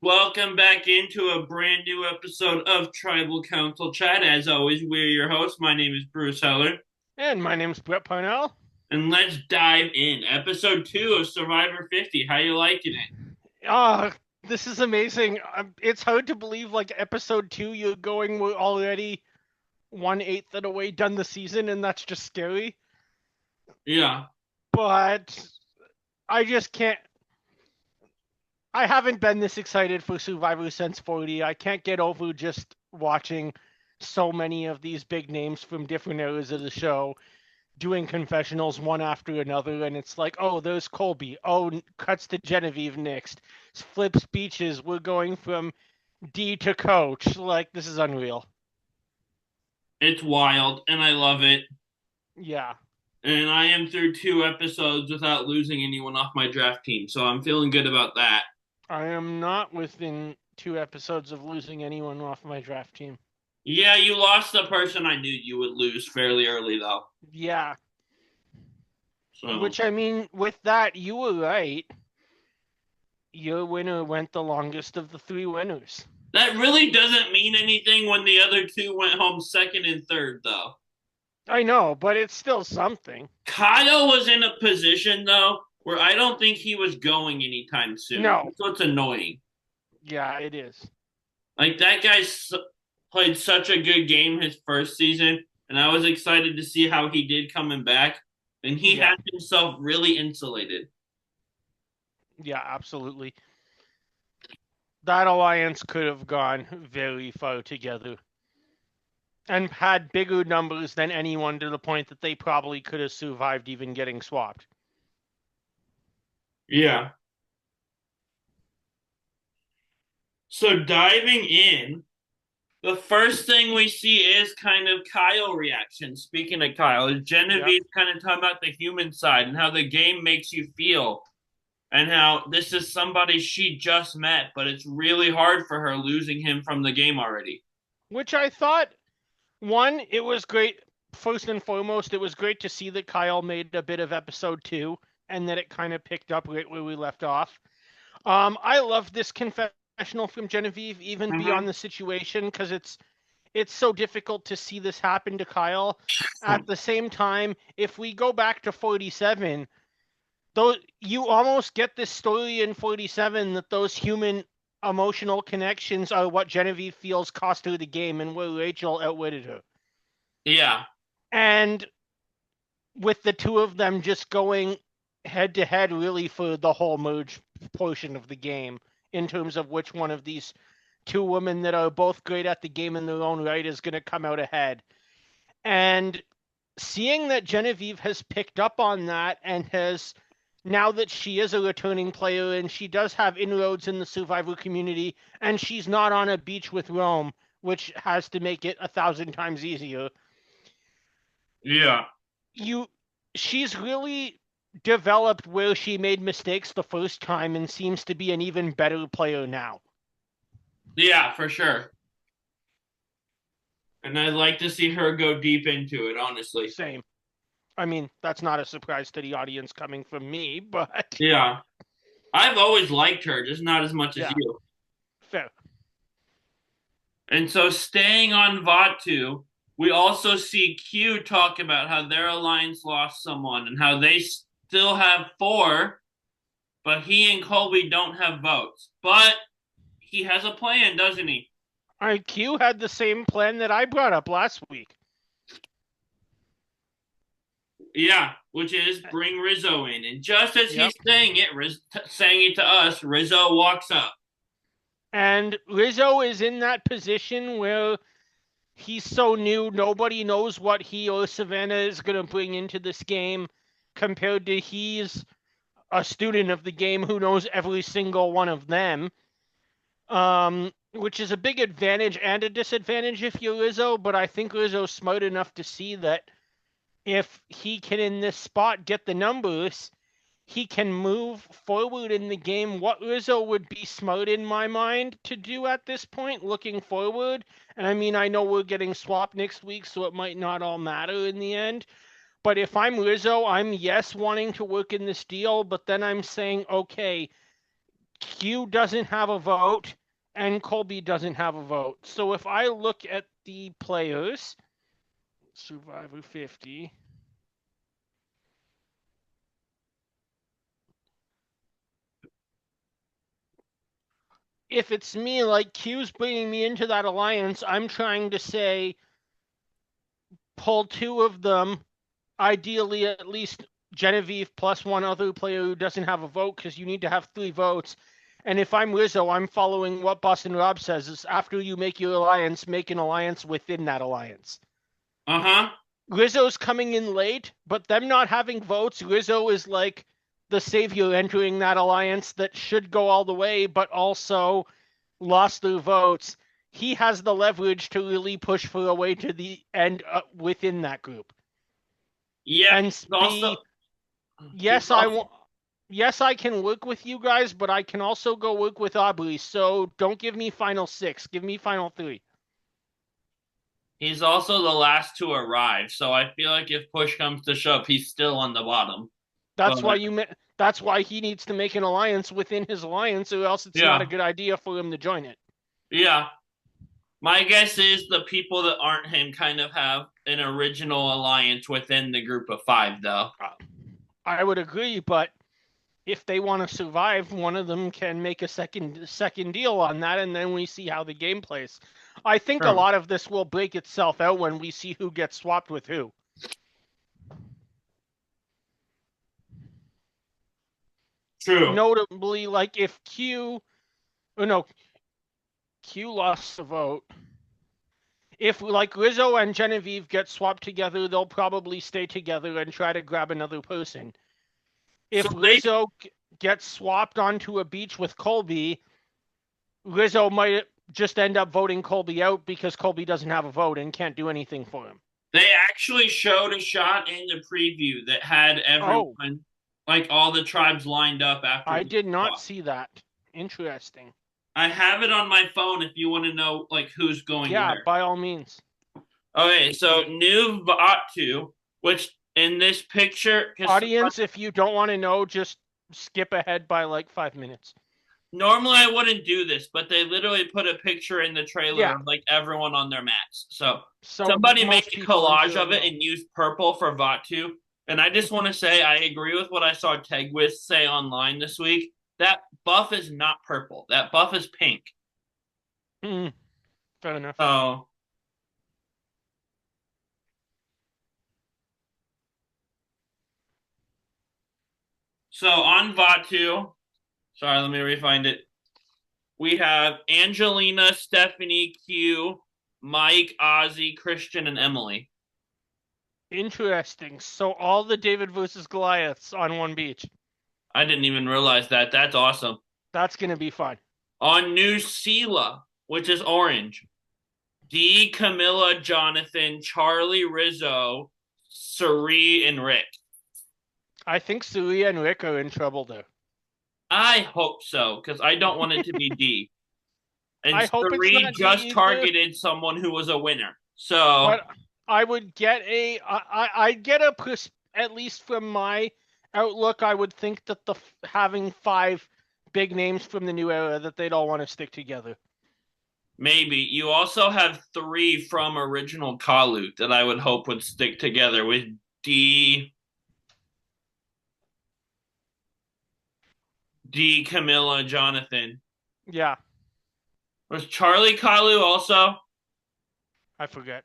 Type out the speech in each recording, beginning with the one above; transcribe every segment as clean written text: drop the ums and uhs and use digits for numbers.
Welcome back into a brand new episode of Tribal Council Chat. As always, we're your hosts. My name is Bruce Heller, And my name's Brett Parnell. and let's dive in. Episode 2 of Survivor 50. How you liking it? Ah, this is amazing. It's hard to believe, like, episode two, you're going, we're already 1/8 of the way done the season, and that's just scary. Yeah, But I just can't. I haven't been this excited for Survivor since 40. I can't get over just watching so many of these big names from different eras of the show doing confessionals one after another, and it's like, oh, there's Colby. Oh, cuts to Genevieve next. Flip speeches. We're going from D to coach. Like, this is unreal. it's wild, and I love it. Yeah, And I am through 2 episodes without losing anyone off my draft team, so I'm feeling good about that. I am not within 2 episodes of losing anyone off my draft team. Yeah, you lost the person I knew you would lose fairly early, though. Yeah, So which I mean, with that, you were right. Your winner went the longest of the three winners. that really doesn't mean anything when the other two went home second and third, though. I know, but it's still something. Kyle was in a position though where I don't think he was going anytime soon. No, That's what's annoying. yeah, it is. Like that guy played such a good game his first season, and I was excited to see how he did coming back. And he Yeah, had himself really insulated. yeah, absolutely. That alliance could have gone very far together and had bigger numbers than anyone to the point that they probably could have survived even getting swapped. Yeah. So diving in, the first thing we see is kind of Kyle reaction. Speaking of Kyle, is Yep. Genevieve kind of talking about the human side and how the game makes you feel and how this is somebody she just met, but it's really hard for her losing him from the game already. Which I thought, one, it was great. First and foremost, it was great to see that Kyle made a bit of episode two and that it kind of picked up right where we left off. I love this confessional from Genevieve, even beyond Mm-hmm. the situation, because it's so difficult to see this happen to Kyle. At the same time, if we go back to 47, though you almost get this story in 47 that those human emotional connections are what Genevieve feels cost her the game and where Rachel outwitted her. Yeah, And with the two of them just going head to head really for the whole merge portion of the game in terms of which one of these two women that are both great at the game in their own right is going to come out ahead. And seeing that Genevieve has picked up on that and has, now that she is a returning player and she does have inroads in the survivor community and she's not on a beach with Rome, which has to make it 1,000 times easier, yeah, you she's really developed where she made mistakes the first time and seems to be an even better player now. yeah, for sure. And I'd like to see her go deep into it, honestly. Same. I mean, that's not a surprise to the audience coming from me, but Yeah, I've always liked her, just not as much as yeah, you. fair. And so staying on Vatu, we also see Q talk about how their alliance lost someone and how they still have four, but he and Colby don't have votes. But he has a plan, doesn't he? IQ had the same plan that I brought up last week. Yeah, which is bring Rizzo in. And just as Yep. he's saying it, saying it to us, Rizzo walks up. And Rizzo is in that position where he's so new, nobody knows what he or Savannah is going to bring into this game compared to he's a student of the game who knows every single one of them. Which is a big advantage and a disadvantage if you're Rizzo, but I think Rizzo's smart enough to see that if he can in this spot get the numbers, he can move forward in the game. What Rizzo would be smart in my mind to do at this point, looking forward, and I mean, I know we're getting swapped next week, so it might not all matter in the end. But if I'm Rizzo, I'm yes wanting to work in this deal, but then I'm saying, okay, Q doesn't have a vote, and Colby doesn't have a vote. So if I look at the players, Survivor 50, if it's me, like Q's bringing me into that alliance, I'm trying to say pull two of them, ideally at least Genevieve plus one other player who doesn't have a vote because you need to have three votes. And if I'm Rizzo, I'm following what Boston Rob says is after you make your alliance, make an alliance within that alliance. Uh-huh. Rizzo's coming in late, but them not having votes, Rizzo is like the savior entering that alliance that should go all the way, but also lost their votes. He has the leverage to really push for a way to the end within that group. Yeah, And also B, he's yes, also yes, I can work with you guys, but I can also go work with Aubrey. So don't give me final six. Give me final three. he's also the last to arrive. So I feel like if push comes to shove, he's still on the bottom. But That's why that's why he needs to make an alliance within his alliance, or else it's not a yeah, good idea for him to join it. yeah. My guess is the people that aren't him kind of have an original alliance within the group of five, though. I would agree, but if they want to survive, one of them can make a second deal on that, and then we see how the game plays. I think a True. lot of this will break itself out when we see who gets swapped with who. True. Notably, like if oh no, Q lost the vote. If like Rizzo and Genevieve get swapped together, they'll probably stay together and try to grab another person. So If they Rizzo gets swapped onto a beach with Colby, Rizzo might just end up voting Colby out because Colby doesn't have a vote and can't do anything for him. they actually showed a shot in the preview that had Oh, everyone, like all the tribes lined up after I he did not swapped. see that. Interesting. I have it on my phone if you want to know like who's going Yeah, where. by all means. Okay, so new Vatu, which in this picture, because Audience, if you don't want to know, just skip ahead by like 5 minutes. normally I wouldn't do this, but they literally put a picture in the trailer Yeah, of like everyone on their mats. So so somebody made most a people I'm collage sure of it know. and used purple for Vatu. And I just want to say I agree with what I saw Tegwith say online this week. That buff is not purple. That buff is pink. Mm, fair enough. So on Vatu, sorry, let me refind it. We have Angelina, Stephanie, Q, Mike, Ozzy, Christian, and Emily. Interesting. So all the David versus Goliaths on one beach. I didn't even realize that. That's awesome. That's gonna be fun. On New Sela, which is orange, D, Camilla, Jonathan, Charlie, Rizzo, Cirie, and Rick. I think Cirie and Rick are in trouble there. I hope so, because I don't want it to be D. And I hope it's Cirie not D just either, targeted someone who was a winner. So but I would get I'd get at least from my outlook, I would think that the having five big names from the new era that they'd all want to stick together. maybe. You also have three from original Kalu that I would hope would stick together with D, Camilla, Jonathan. Yeah, Was Charlie Kalu also? I forget.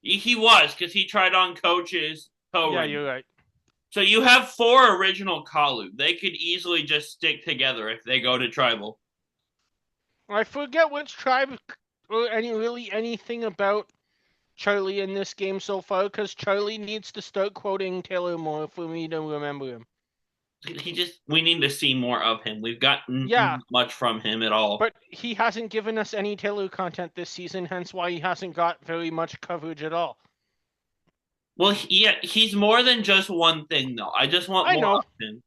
He was because he tried on coaches Yeah, co-ring. you're right. So you have four original Kalu. They could easily just stick together if they go to tribal. I forget which tribe or anything about Charlie in this game so far because Charlie needs to start quoting Taylor more for me to remember him. We need to see more of him. We've gotten Yeah, not much from him at all. but he hasn't given us any Taylor content this season, hence why he hasn't got very much coverage at all. Well, yeah, he's more than just one thing, though. I just want I more know. of him.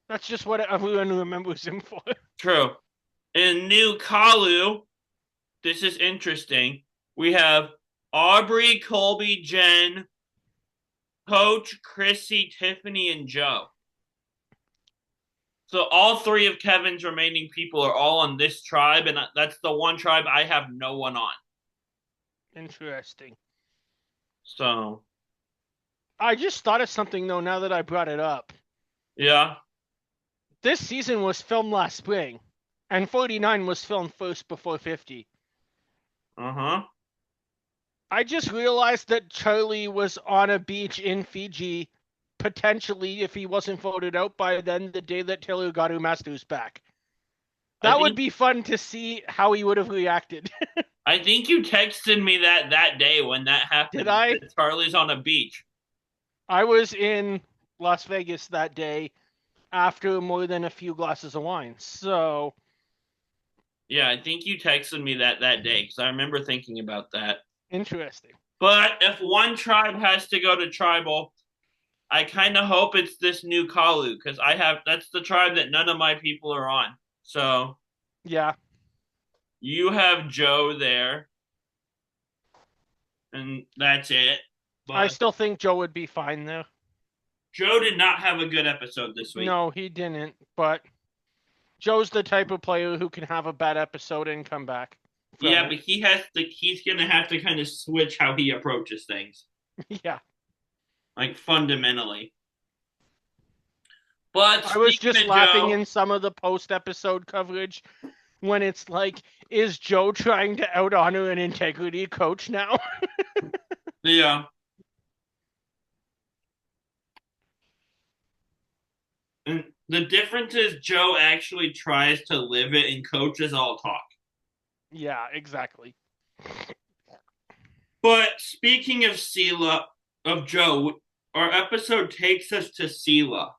That's just what everyone remembers him for. True. In new Kalu, this is interesting. We have Aubrey, Colby, Jen, Coach, Chrissy, Tiffany, and Joe. So all three of Kevin's remaining people are all on this tribe, and that's the one tribe I have no one on. Interesting. So I just thought of something though now that I brought it up. yeah, This season was filmed last spring, and 49 was filmed first before 50. uh-huh. I just realized that Charlie was on a beach in Fiji, potentially, if he wasn't voted out by then, the day that Taylor got Umastu's back. I That would think be fun to see how he would have reacted. I think you texted me that day when that Did happened. I? That Charlie's on a beach. I was in Las Vegas that day after more than a few glasses of wine. So, Yeah, I think you texted me that day because I remember thinking about that. interesting. But if one tribe has to go to tribal, I kind of hope it's this new Kalu because that's the tribe that none of my people are on. So Yeah, you have Joe there, and that's it. I But still think Joe would be fine there. Joe did not have a good episode this week. No, he didn't, but Joe's the type of player who can have a bad episode and come back from Yeah, it. but he's gonna have to kind of switch how he approaches things, Yeah. like fundamentally. But I was speaking just of laughing Joe, in some of the post episode coverage when it's like, is Joe trying to out honor an integrity coach now? yeah, and the difference is Joe actually tries to live it and coaches all talk. Yeah, exactly. But speaking of Joe, our episode takes us to Sela.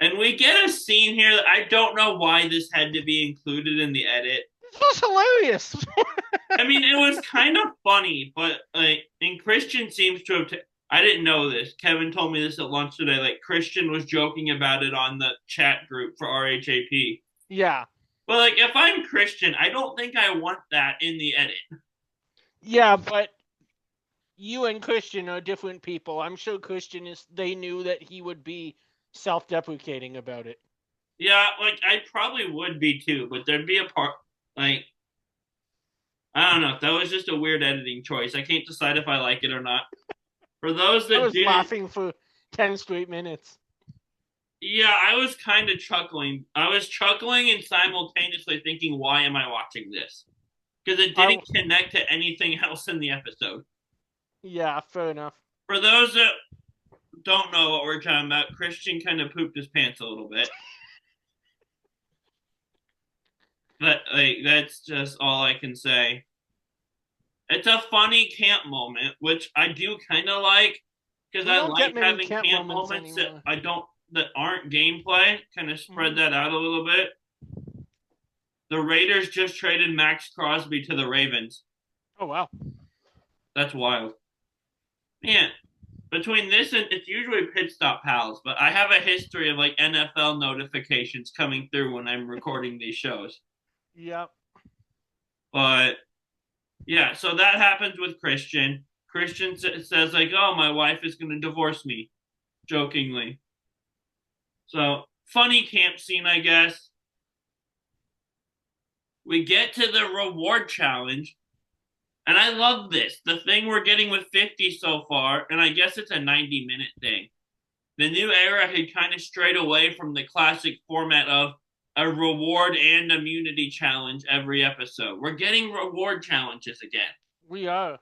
And we get a scene here that I don't know why this had to be included in the edit. This was hilarious. I mean, it was kind of funny, but and Christian seems to have. I didn't know this. Kevin told me this at lunch today. Like Christian was joking about it on the chat group for RHAP. Yeah. But like, if I'm Christian, I don't think I want that in the edit. Yeah, but you and Christian are different people. I'm sure Christian they knew that he would be self-deprecating about it. Yeah, like I probably would be too, but there'd be a part like I don't know. That was just a weird editing choice. I can't decide if I like it or not. For those I that was didn't, laughing for 10 straight minutes. yeah, I was kind of chuckling. I was chuckling and simultaneously thinking, why am I watching this? Because it I didn't connect to anything else in the episode. Yeah, fair enough. For those that don't know what we're talking about, Christian kind of pooped his pants a little bit. But like that's just all I can say. It's a funny camp moment, which I do kind of like because We I don't get like many having camp camp moments moments that anymore. I don't that aren't gameplay. Kind of spread Mhm. that out a little bit. The Raiders just traded Max Crosby to the Ravens. Oh wow. That's wild. Man, between this and it's usually pit stop pals, but I have a history of like NFL notifications coming through when I'm recording these shows. Yep. But yeah, so that happens with Christian. Christian says like, "Oh, my wife is going to divorce me," jokingly. So funny camp scene, I guess. We get to the reward challenge, and I love this. The thing we're getting with 50 so far, and I guess it's a 90-minute thing. The new era had kind of strayed away from the classic format of a reward and immunity challenge every episode. We're getting reward challenges again. We are.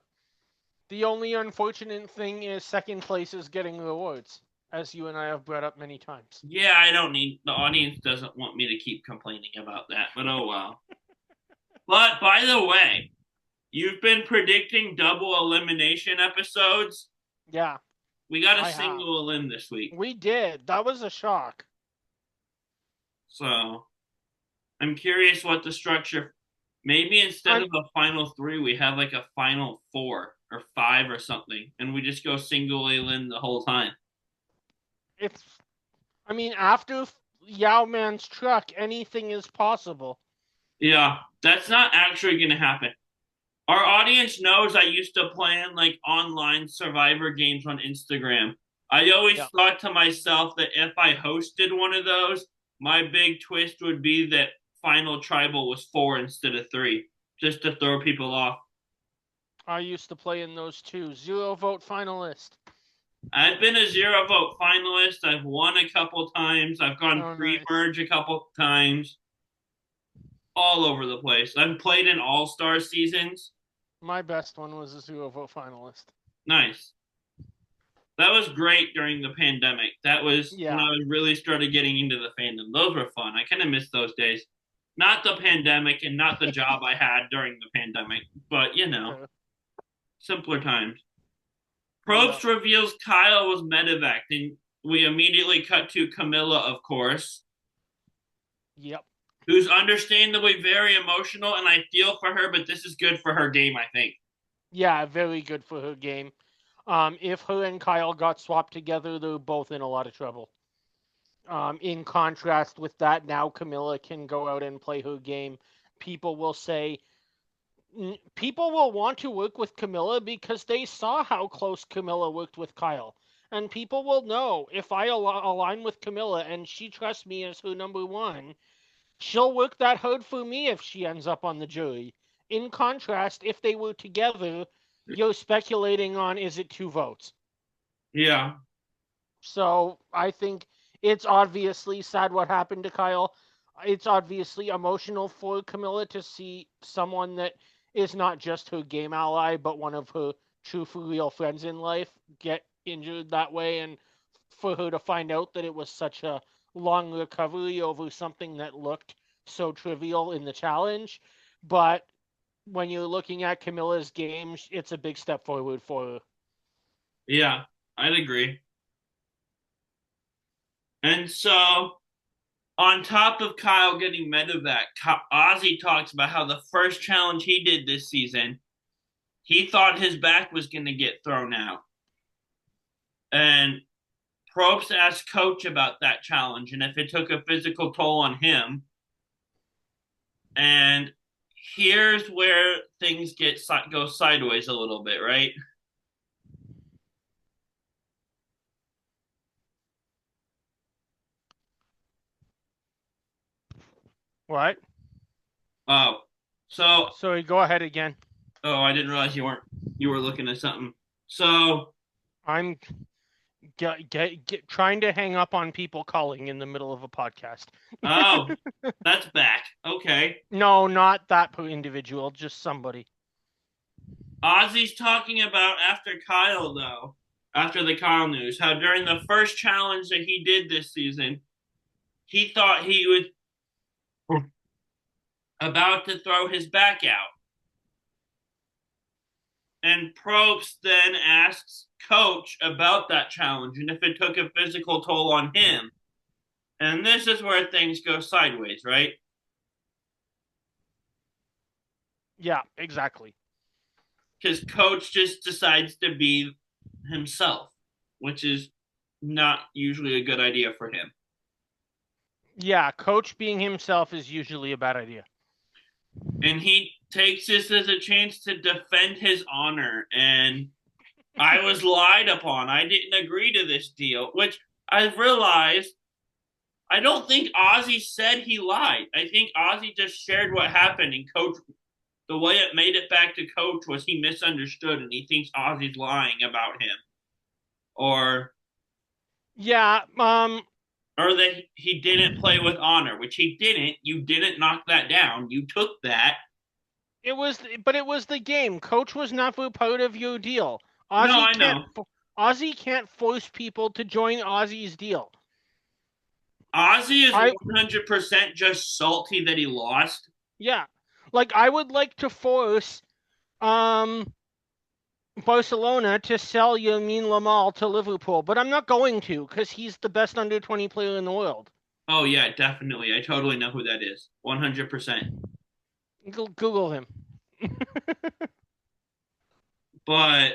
The only unfortunate thing is second place is getting rewards, as you and I have brought up many times. Yeah, I don't need the audience doesn't want me to keep complaining about that, but oh well. But by the way, you've been predicting double elimination episodes. Yeah, We got a I have. single elim this week. We did. That was a shock. So I'm curious what the structure maybe instead I'm of a final three, we have like a final four or five or something, and we just go single elim the whole time. it's I mean after Yao Man's truck, anything is possible. Yeah, that's not actually gonna happen. Our audience knows I used to plan like online survivor games on Instagram. I always Yeah. thought to myself that if I hosted one of those, my big twist would be that final tribal was 4 instead of 3, just to throw people off. I used to play in those too. 0 vote finalist. I've been a 0 vote finalist. I've won a couple times. I've gone Oh, nice. pre-merge a couple times, all over the place. I've played in all-star seasons. My best one was a 0 vote finalist. Nice. That was great during the pandemic. That was when Yeah. I was really started getting into the fandom. Those were fun. I kind of miss those days. Not the pandemic and not the job I had during the pandemic, but simpler times. Yeah. Probst reveals Kyle was medevac, and we immediately cut to Camilla, of course, Yep. who's understandably very emotional, and I feel for her, but this is good for her game, I think. Yeah, very good for her game. If her and Kyle got swapped together, they're both in a lot of trouble. In contrast with that, now Camilla can go out and play her game. People will say, people will want to work with Camilla because they saw how close Camilla worked with Kyle. And people will know if I align with Camilla and she trusts me as her number one, she'll work that hard for me if she ends up on the jury. In contrast, if they were together, you're speculating on is it 2 votes? Yeah, So I think it's obviously sad what happened to Kyle. It's obviously emotional for Camilla to see someone that is not just her game ally, but one of her true for real friends in life get injured that way. And for her to find out that it was such a long recovery over something that looked so trivial in the challenge. But when you're looking at Camilla's games, it's a big step forward for her. yeah, I'd agree. And so, on top of Kyle getting medevac, Ozzy talks about how the first challenge he did this season, he thought his back was going to get thrown out. And Probst asked Coach about that challenge and if it took a physical toll on him. And here's where things go sideways a little bit, right? What? Oh, so Sorry, go ahead again. I didn't realize you were looking at something. So I'm trying to hang up on people calling in the middle of a podcast. oh, that's back. Okay. No, not that individual, just somebody. Ozzy's talking about after Kyle though, after the Kyle news, how during the first challenge that he did this season, he thought he was about to throw his back out. And Probst then asks Coach about that challenge and if it took a physical toll on him. And this is where things go sideways, right? Yeah, exactly. Because Coach just decides to be himself, which is not usually a good idea for him. Yeah, coach being himself is usually a bad idea. And he takes this as a chance to defend his honor. And I was lied upon. I didn't agree to this deal, which I've realized I don't think Ozzy said he lied. I think Ozzy just shared what happened, and Coach, the way it made it back to Coach was he misunderstood and he thinks Ozzy's lying about him, or Yeah, or that he didn't play with honor, which he didn't. You didn't knock that down. You took that. it was the game. Coach was not for part of your deal. No, I know. Ozzy can't force people to join Ozzy's deal. Ozzy is I 100% just salty that he lost. Yeah. Like I would like to force um Barcelona to sell Yamin Lamal to Liverpool, but I'm not going to because he's the best under 20 player in the world. Oh yeah, definitely. I totally know who that is. 100%. Google him. But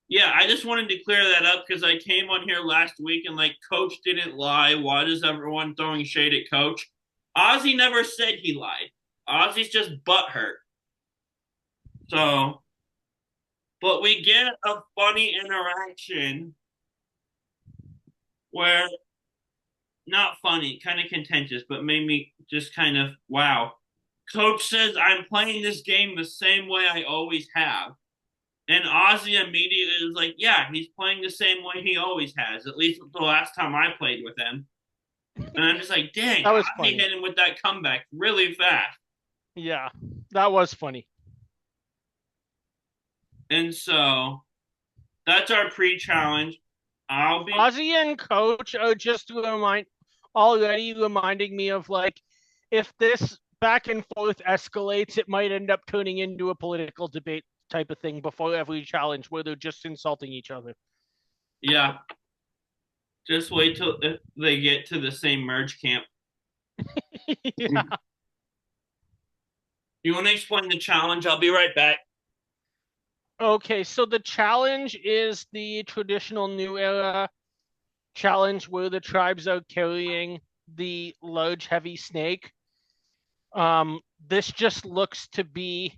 yeah, I just wanted to clear that up because I came on here last week and like Coach didn't lie. Why is everyone throwing shade at Coach? Ozzy never said he lied. Ozzy's just butthurt. So, but we get a funny interaction where not funny, kind of contentious, but made me just kind of wow. Coach says I'm playing this game the same way I always have. And Ozzy immediately is like, yeah, he's playing the same way he always has, at least the last time I played with him. And I'm just like, dang, That was Ozzy funny. hit him with that comeback really fast. Yeah, that was funny. And so that's our pre-challenge. I'll be Ozzy and Coach are just already reminding me of like if this back and forth escalates, it might end up turning into a political debate type of thing before every challenge where they're just insulting each other. yeah, just wait till they get to the same merge camp. Yeah. You want to explain the challenge? I'll be right back. Okay, so the challenge is the traditional New Era challenge where the tribes are carrying the large, heavy snake. This just looks to be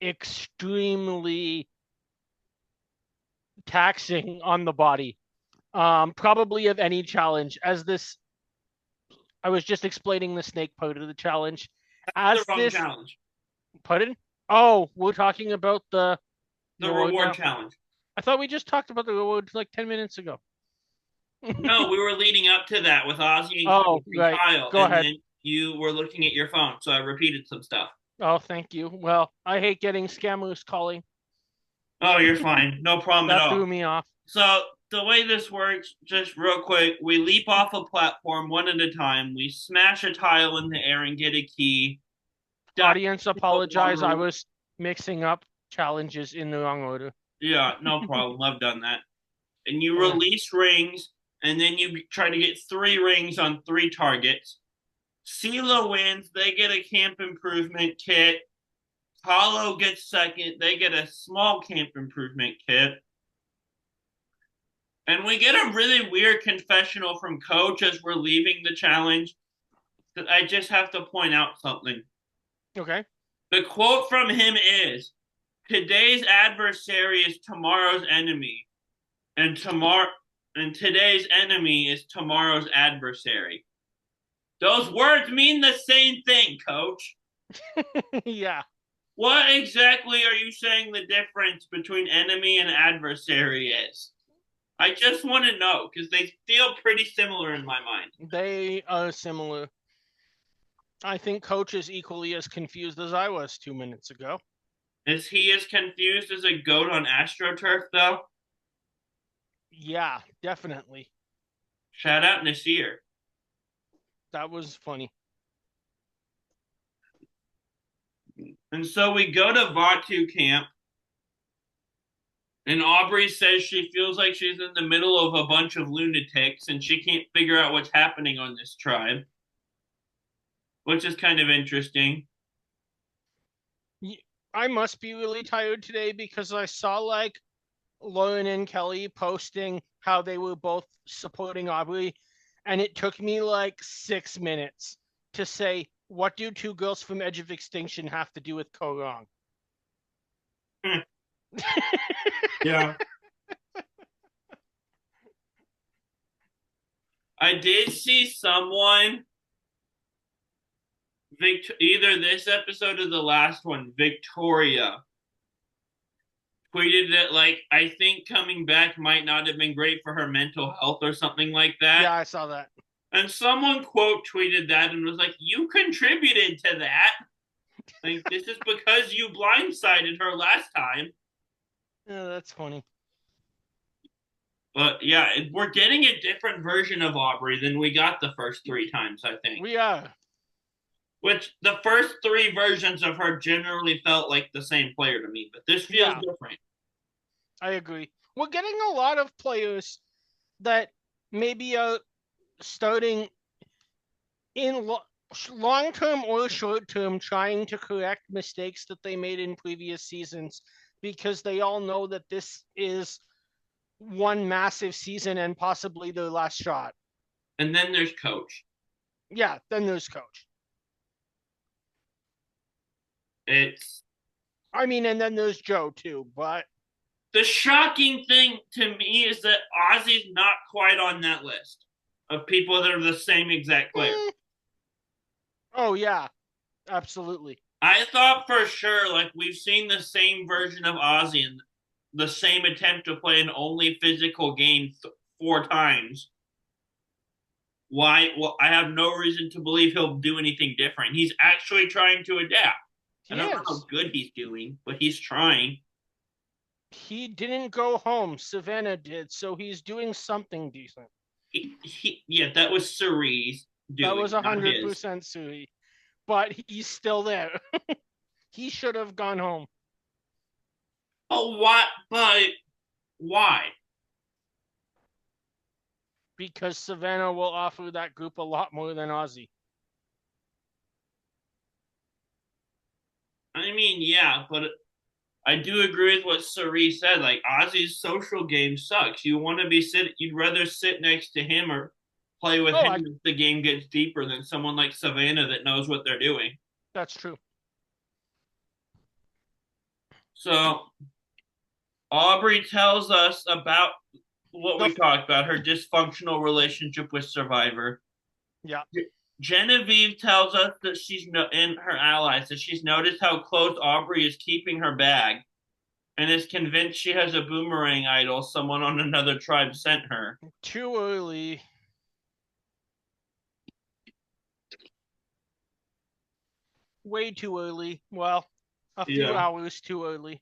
extremely taxing on the body. Probably of any challenge. As this, I was just explaining the snake part of the challenge. The As wrong this, challenge. pardon? Oh, we're talking about the The reward reward now. challenge. I thought we just talked about the reward like 10 minutes ago. No, we were leading up to that with Ozzy and Oh, Coach and right. Kyle, Go and ahead. then you were looking at your phone, so I repeated some stuff. Oh, thank you. Well, I hate getting scammers calling. Oh, you're fine. No problem at That threw all. me off. So the way this works, just real quick, we leap off a platform one at a time. We smash a tile in the air and get a key. Dive Audience, into the apologize. I water. was mixing up challenges in the wrong order. Yeah, no problem. I've done that. And you Uh, release rings, and then you try to get 3 rings on 3 targets. Sela wins. They get a camp improvement kit. Hollow gets second. They get a small camp improvement kit. And we get a really weird confessional from Coach as we're leaving the challenge. I just have to point out something. okay. The quote from him is today's adversary is tomorrow's enemy, and today's enemy is tomorrow's adversary. Those words mean the same thing, Coach. Yeah. What exactly are you saying the difference between enemy and adversary is? I just want to know because they feel pretty similar in my mind. They are similar. I think Coach is equally as confused as I was 2 minutes ago. Is he as confused as a goat on AstroTurf, though? Yeah, definitely. Shout out Nasir. That was funny. And so we go to Vatu camp, and Aubrey says she feels like she's in the middle of a bunch of lunatics and she can't figure out what's happening on this tribe, which is kind of interesting. I must be really tired today because I saw like Lauren and Kelly posting how they were both supporting Aubrey, and it took me like 6 minutes to say, what do two girls from Edge of Extinction have to do with Korong? Yeah. I did see someone, either this episode or the last one, Victoria, tweeted that, like, I think coming back might not have been great for her mental health or something like that. Yeah, I saw that. And someone quote tweeted that and was like, you contributed to that. Like, this is because you blindsided her last time. Yeah, that's funny. But yeah, we're getting a different version of Aubrey than we got the first 3 times, I think. We are. Which the first 3 versions of her generally felt like the same player to me, but this feels Yeah, different. I agree. We're getting a lot of players that maybe are starting in long term or short term trying to correct mistakes that they made in previous seasons because they all know that this is one massive season and possibly their last shot. And then there's Coach. Yeah, then there's Coach. It's I mean, and then there's Joe too, but the shocking thing to me is that Ozzy's not quite on that list. of people that are the same exact player. Mm. Oh yeah, absolutely. I thought for sure, like we've seen the same version of Ozzy and the same attempt to play an only physical game 4 times. Why? Well, I have no reason to believe he'll do anything different. He's actually trying to adapt. I He don't know is. how good he's doing, but he's trying. He didn't go home. Savannah did, so he's doing something decent. Yeah, that was Cirie's That doing, was a not hundred his. percent Cirie, but he's still there. He should have gone home Oh, what? But why? because Savannah will offer that group a lot more than Ozzy. I mean, yeah, but I do agree with what Cirie said. Like Ozzy's social game sucks. You want to be sit. You'd rather sit next to him or play with Oh, him if the game gets deeper than someone like Savannah that knows what they're doing. that's true. So Aubrey tells us about what The we talked about her dysfunctional relationship with Survivor. yeah, Genevieve tells us that she's in her allies that she's noticed how close Aubrey is keeping her bag and is convinced she has a boomerang idol someone on another tribe sent her. too early. Way too early. Well, a few Yeah. hours too early.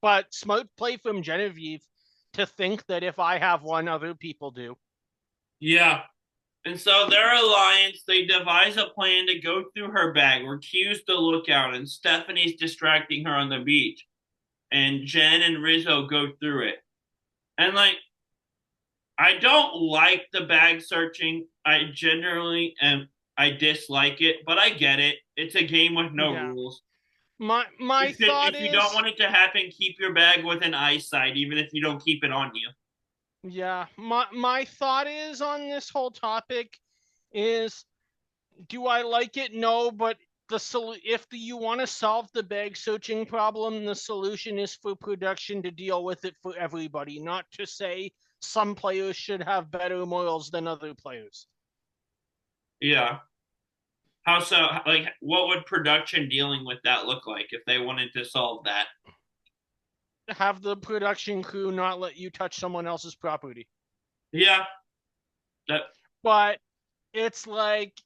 But smart play from Genevieve to think that if I have one, other people do. Yeah. And so their alliance, they devise a plan to go through her bag where Q's the lookout and Stephanie's distracting her on the beach. And Jen and Rizzo go through it. And like I don't like the bag searching. I generally am I dislike it, but I get it. It's a game with no Yeah. rules. My thought If you don't is want it to happen, keep your bag within eyesight, even if you don't keep it on you. yeah, my thought is on this whole topic is do I like it? No, but you want to solve the bag searching problem, the solution is for production to deal with it for everybody, not to say some players should have better morals than other players. Yeah. How so? Like, what would production dealing with that look like if they wanted to solve that? Have the production crew not let you touch someone else's property. Yeah, that. But it's like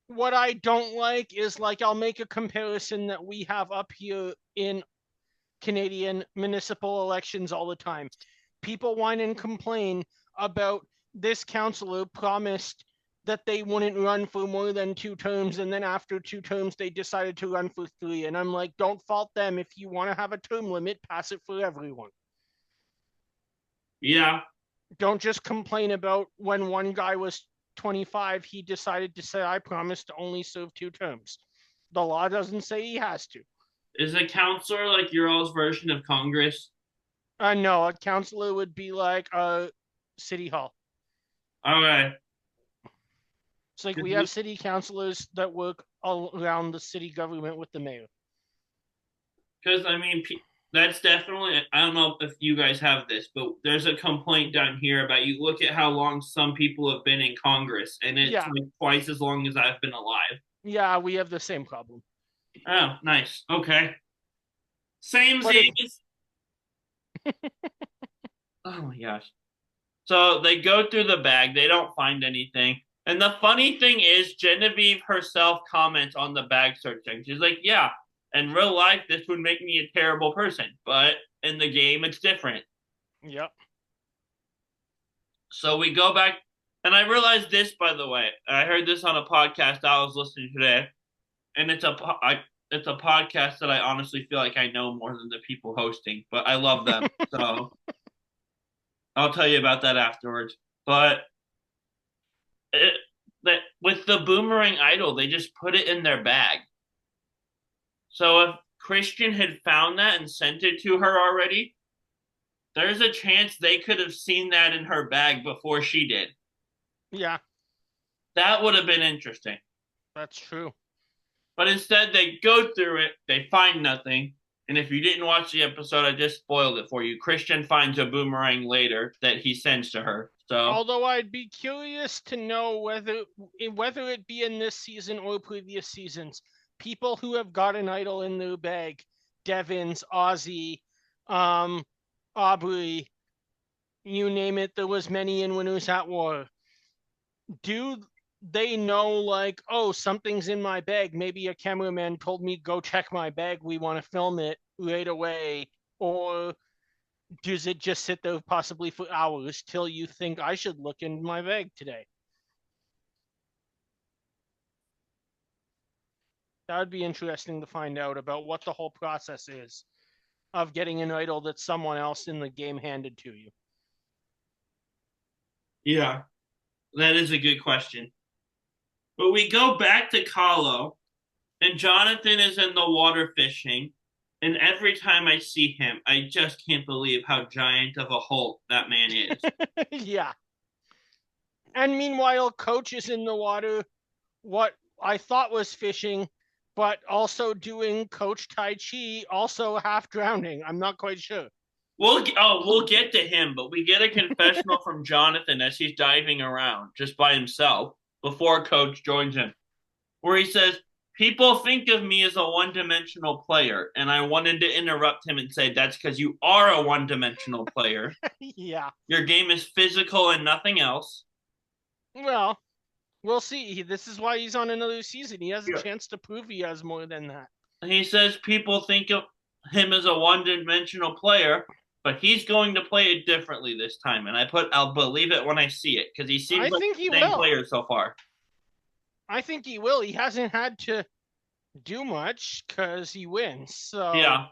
what I don't like is like I'll make a comparison that we have up here in Canadian municipal elections all the time. People whine and complain about this councillor promised that they wouldn't run for more than 2 terms, and then after 2 terms they decided to run for 3. And I'm like, don't fault them. If you want to have a term limit, pass it for everyone. Yeah, Don't just complain about when one guy was 25, he decided to say, I promised to only serve 2 terms. The law doesn't say he has to. is a counselor like your all's version of Congress? No, a councillor would be like a city hall. Okay, It's like we because have city councilors that work all around the city government with the mayor. I mean, that's definitely. I don't know if you guys have this, but there's a complaint down here about you look at how long some people have been in Congress, and it's Yeah, like twice as long as I've been alive. yeah, we have the same problem. Oh, nice. Okay. Same But it, Z's. Oh my gosh. So they go through the bag, they don't find anything. And the funny thing is, Genevieve herself comments on the bag searching. She's like, yeah, in real life, this would make me a terrible person, but in the game, it's different. yep. So we go back, and I realized this, by the way. I heard this on a podcast I was listening to today, and it's a podcast that I honestly feel like I know more than the people hosting, but I love them. So I'll tell you about that afterwards. But it, that with the boomerang idol, they just put it in their bag. So if Christian had found that and sent it to her already, there's a chance they could have seen that in her bag before she did. Yeah, That would have been interesting. that's true. But instead, they go through it, they find nothing, And if you didn't watch the episode, I just spoiled it for you. Christian finds a boomerang later that he sends to her. So, Although I'd be curious to know whether it be in this season or previous seasons, people who have got an idol in their bag, Devins, Ozzy, um, Aubrey, you name it, there was many in Winners at War. Do they know, like, oh, something's in my bag? Maybe a cameraman told me go check my bag. We want to film it right away, or does it just sit there possibly for hours till you think I should look in my bag today? That would be interesting to find out about what the whole process is of getting an idol that someone else in the game handed to you. yeah, that is a good question. But we go back to Kahlo, and Jonathan is in the water fishing. And every time I see him, I just can't believe how giant of a Hulk that man is. Yeah. And meanwhile, Coach is in the water, what I thought was fishing, but also doing Coach Tai Chi, also half drowning. I'm not quite sure. We'll get to him, but we get a confessional from Jonathan as he's diving around just by himself before Coach joins him, where he says, "People think of me as a one-dimensional player," and I wanted to interrupt him and say, "That's because you are a one-dimensional player. Yeah. Your game is physical and nothing else." Well, we'll see. This is why he's on another season. He has a Yeah. chance to prove he has more than that. And he says people think of him as a one-dimensional player, but he's going to play it differently this time. And I'll believe it when I see it because he seems I like think he the same will. player so far. I think he will. He hasn't had to do much because he wins. So Yeah,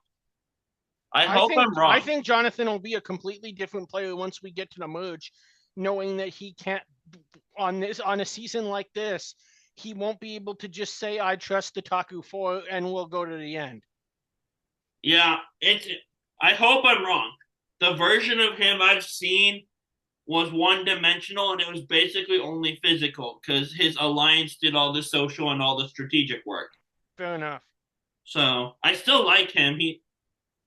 I hope I'm I wrong. think Jonathan will be a completely different player once we get to the merge, knowing that he can't on a season like this, he won't be able to just say I trust the Taku 4 and we'll go to the end. Yeah, it's. I hope I'm wrong. The version of him I've seen was one-dimensional, and it was basically only physical because his alliance did all the social and all the strategic work. Fair enough. So I still like him.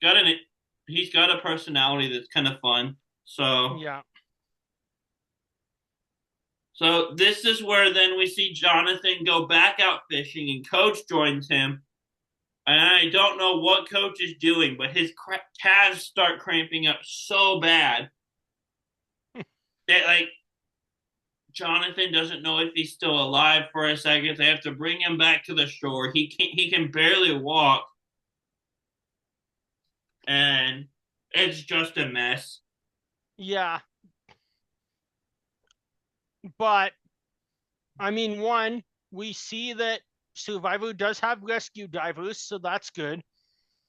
Got an he's got a personality that's kind of fun. Yeah. So this is where then we see Jonathan go back out fishing, and Coach joins him. And I don't know what Coach is doing, but his calves start cramping up so bad that like Jonathan doesn't know if he's still alive for a second. They have to bring him back to the shore. He can barely walk, and it's just a mess. Yeah. But I mean, one, we see that Survivor does have rescue divers, so that's good.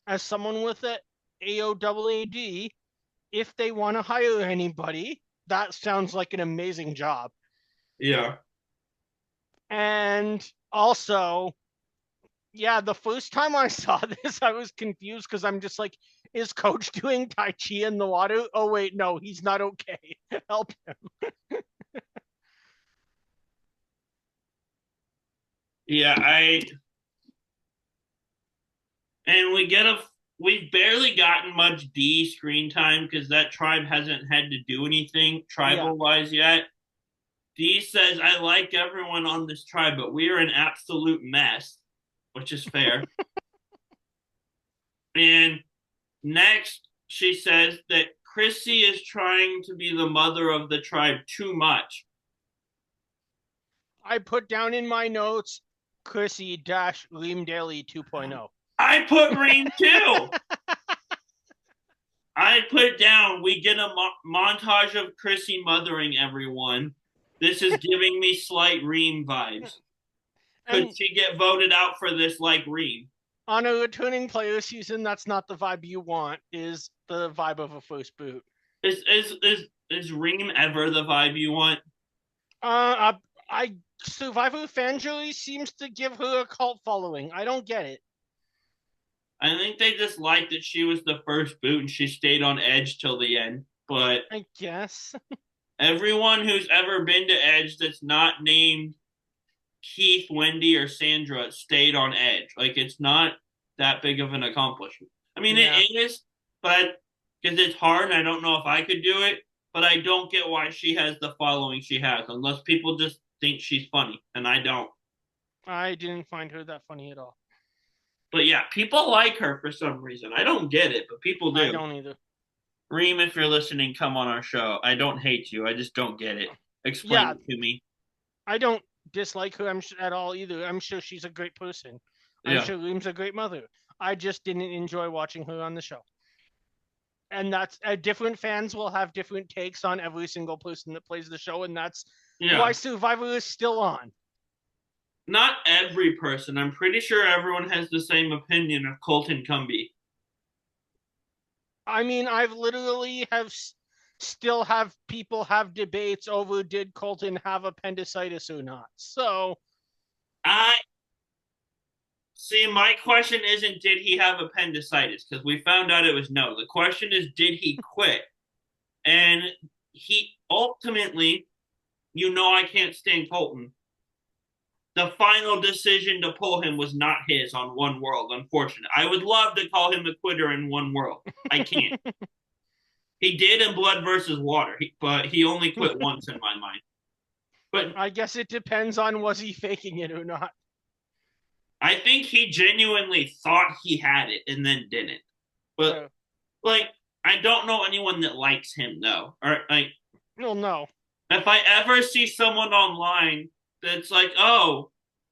As someone with a AOAAD, if they want to hire anybody, that sounds like an amazing job. Yeah. And also, yeah, the first time I saw this, I was confused because I'm just like, is Coach doing Tai Chi in the water? Oh, wait, no, he's not okay. Help him. Yeah, I and we've barely gotten much D screen time because that tribe hasn't had to do anything Yeah. tribal wise yet. D says, "I like everyone on this tribe, but we are an absolute mess," which is fair. And next, she says that Chrissy is trying to be the mother of the tribe too much. I put down in my notes Chrissy dash Reem Daily 2.0. I put Reem too. I put down, we get a montage of Chrissy mothering everyone. This is giving me slight Reem vibes. Could And she get voted out for this like Reem? on a returning player season, that's not the vibe you want, is the vibe of a first boot. Is Reem ever the vibe you want? I Survivor fan jury seems to give her a cult following. I don't get it. I think they just liked that she was the first boot and she stayed on Edge till the end. But I guess. everyone who's ever been to Edge that's not named Keith, Wendy, or Sandra stayed on Edge. Like it's not that big of an accomplishment. I mean, Yeah, it is, but because it's hard, and I don't know if I could do it. But I don't get why she has the following she has, unless people just think she's funny, and I don't. I didn't find her that funny at all. But yeah, people like her for some reason. I don't get it, but people I do. don't either. Reem, if you're listening, come on our show. I don't hate you. I just don't get it. Yeah, Explain it to me. I don't dislike her at all either. I'm sure she's a great person. I'm Yeah. sure Reem's a great mother. I just didn't enjoy watching her on the show. And that's different fans will have different takes on every single person that plays the show, and that's why Yeah. Survivor is still on. Not every person. I'm pretty sure everyone has the same opinion of Colton Cumby. I mean, I've literally still have people have debates over did Colton have appendicitis or not. So I see. My question isn't did he have appendicitis because we found out it was no. The question is did he quit? And he ultimately, I can't stand Colton. The final decision to pull him was not his on One World, unfortunately. I would love to call him a quitter in One World. I can't. He did in Blood versus Water, but he only quit once in my mind. But I guess it depends on was he faking it or not. I think he genuinely thought he had it and then didn't. But So, like, I don't know anyone that likes him though. Or like, well, no. if I ever see someone online that's like, oh,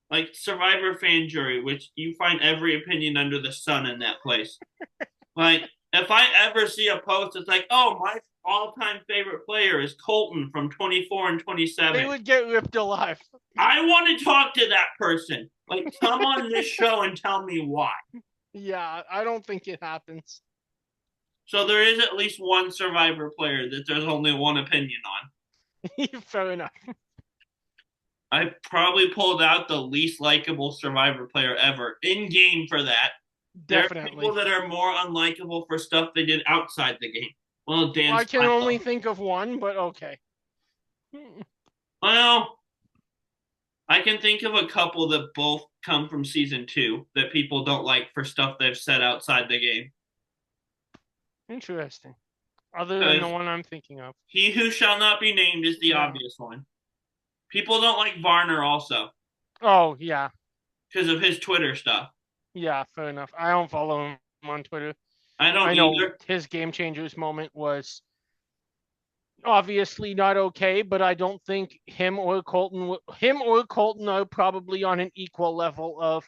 like Survivor fan jury, which you find every opinion under the sun in that place. Like, if I ever see a post that's like, oh, my all-time favorite player is Colton from 24 and They 27, would get ripped alive. I want to talk to that person. Like, come on this show and tell me why. Yeah, I don't think it happens. So there is at least one Survivor player that there's only one opinion on. Fair enough. I probably pulled out the least likable Survivor player ever in game for that. There are people Definitely. that are more unlikable for stuff they did outside the game. Well, Dan I can only Slambo. think of one, but okay. Well, I can think of a couple that both come from season two that people don't like for stuff they've said outside the game. Interesting. Other than the Because one I'm thinking of. he who shall not be named is the Yeah. obvious one. People don't like Varner also Oh, yeah. because of his Twitter stuff. Yeah, fair enough. I don't follow him on Twitter. I I don't know either. his game changers moment was obviously not okay, but I don't think him or Colton are probably on an equal level of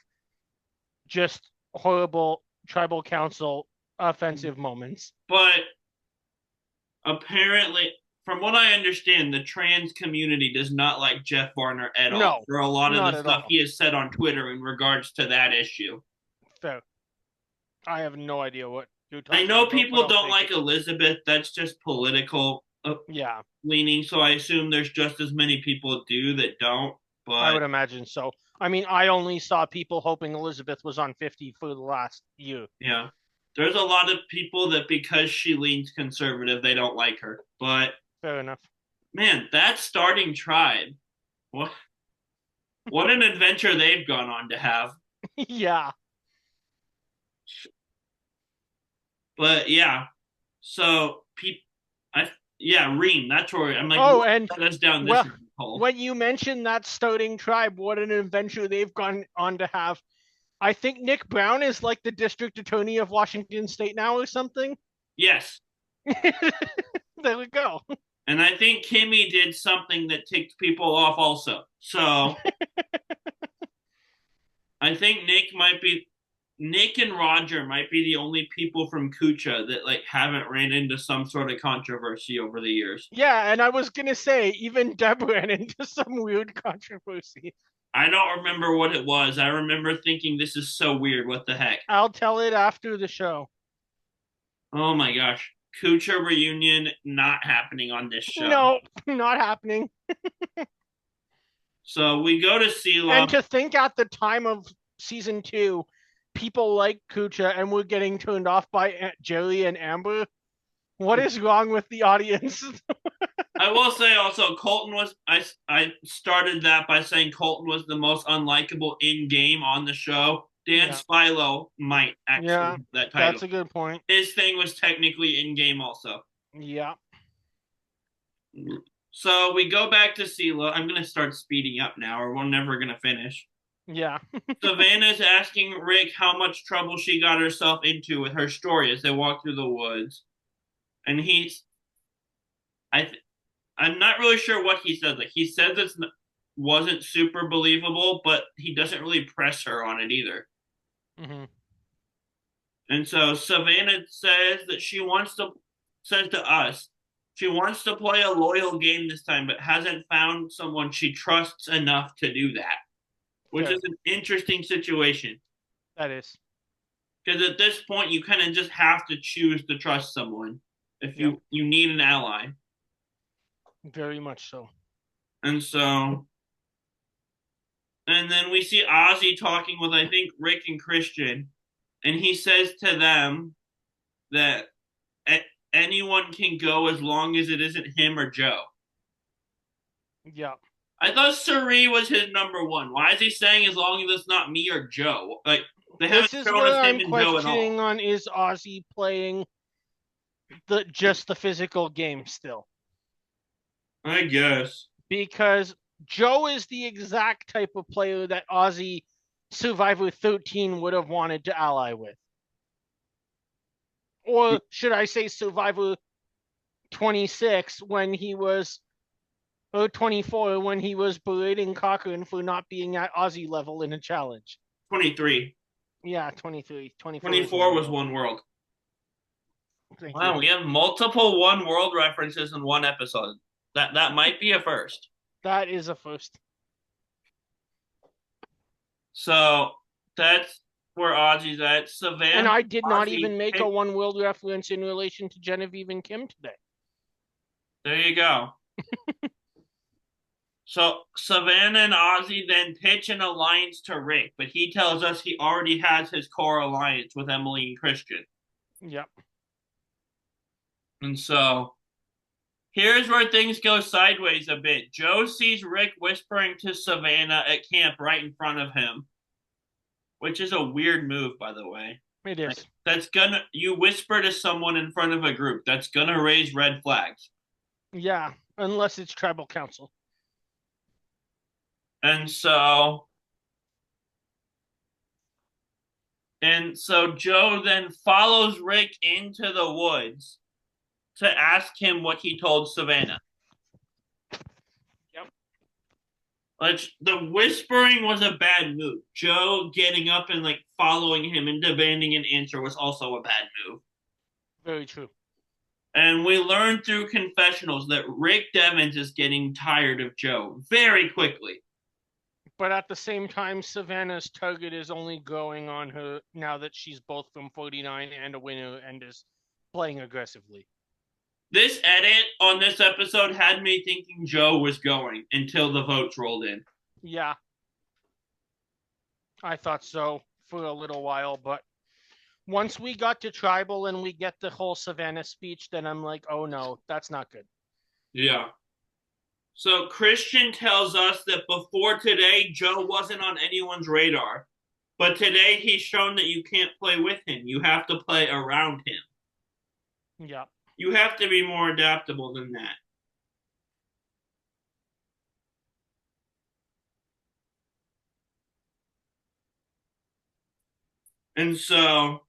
just horrible tribal council offensive moments. But apparently, from what I understand, the trans community does not like Jeff Varner at all No, for a lot of the not at stuff all. he has said on Twitter in regards to that issue. Fair. I have no idea what you're I talking know about, but people I'll don't take like it. Elizabeth. That's just political Yeah, leaning. So I assume there's just as many people do that don't. I But would imagine so. I mean, I only saw people hoping Elizabeth was on 50 for the last year. yeah, there's a lot of people that because she leans conservative, they don't like her. But Fair enough. man, that starting tribe, what an adventure they've gone on to have. Yeah. But yeah, so people, I yeah, Reem. That's where I'm like, Oh, what and led us down this well, hole? when you mentioned that starting tribe, what an adventure they've gone on to have. I think Nick Brown is like the district attorney of Washington State now or something. Yes, There we go. and I think Kimmy did something that ticked people off also. So I think Nick and Roger might be the only people from Kucha that like haven't ran into some sort of controversy over the years. Yeah, and I was gonna say even Deb ran into some weird controversy. I don't remember what it was. I remember thinking this is so weird. What the heck? I'll tell it after the show. Oh my gosh. Kucha reunion not happening on this show. No, not happening. So we go to And Sela. to think at the time of season 2, people like Kucha and we're getting turned off by Jerry and Amber. What is wrong with the audience? I will say also Colton was I started that by saying Colton was the most unlikable in game on the show. Dan Yeah. Spilo might actually Yeah. have that title. That's a good point. His thing was technically in game also. Yeah. So we go back to Sela. I'm gonna start speeding up now, or we're never gonna finish. Yeah. Savannah's asking Rick how much trouble she got herself into with her story as they walk through the woods, and I, th- I'm not really sure what he says. Like he says it wasn't super believable, but he doesn't really press her on it either. Hmm. And so Savannah says to us, she wants to play a loyal game this time, but hasn't found someone she trusts enough to do that, which Fair. is an interesting situation. That is. Because at this point, you kind of just have to choose to trust someone if Yep. you need an ally. Very much so. And so, and then we see Ozzy talking with, I think, Rick and Christian, and he says to them that anyone can go as long as it isn't him or Joe. Yeah. I thought Cirie was his number one. Why is he saying as long as it's not me or Joe? Like they haven't This is shown where us him I'm and Joe at all. questioning on, is Ozzy playing the physical game still? I guess. Because Joe is the exact type of player that Ozzy Survivor 13 would have wanted to ally with. Or should I say Survivor 26 when he was, or 24 when he was berating Cochran for not being at Ozzy level in a challenge. 23. Yeah, 23. 24 is 24 one was world. one world. Thank you. Wow, we have multiple one world references in one episode. That might be a first. That is a first. So that's where Ozzy's at. And Savannah, I did not Ozzy, even make a pick. one world reference in relation to Genevieve and Kim today. There you go. So Savannah and Ozzy then pitch an alliance to Rick, but he tells us he already has his core alliance with Emily and Christian. Yep. And so here's where things go sideways a bit. Joe sees Rick whispering to Savannah at camp right in front of him, which is a weird move, by the way. It Like, is. you whisper to someone in front of a group. That's gonna raise red flags. Yeah, unless it's tribal council. And so Joe then follows Rick into the woods to ask him what he told Savannah. Yep. Like the whispering was a bad move. Joe getting up and like following him and demanding an answer was also a bad move. Very true. And we learned through confessionals that Rick Devens is getting tired of Joe very quickly. But at the same time, Savannah's target is only growing on her now that she's both from 49 and a winner and is playing aggressively. This edit on this episode had me thinking Joe was going until the votes rolled in. Yeah, I thought so for a little while, but once we got to tribal and we get the whole Savannah speech, then I'm like, oh no, that's not good. Yeah. So Christian tells us that before today, Joe wasn't on anyone's radar. But today he's shown that you can't play with him. You have to play around him. Yeah. You have to be more adaptable than that. And so,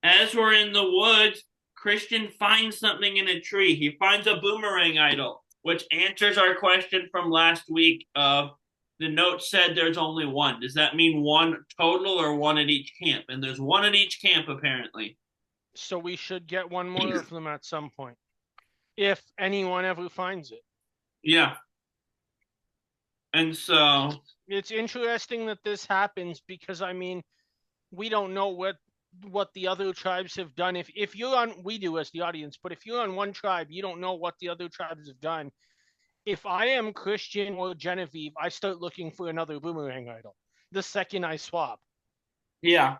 as we're in the woods, Christian finds something in a tree. He finds a boomerang idol, which answers our question from last week of the note said there's only one. Does that mean one total or one at each camp? And there's one at each camp, apparently. So we should get one more of them at some point, if anyone ever finds it. Yeah. And so it's interesting that this happens because I mean, we don't know what the other tribes have done. If you're on, we do as the audience, but if you're on one tribe, you don't know what the other tribes have done. If I am Christian or Genevieve, I start looking for another boomerang idol the second I swap. Yeah.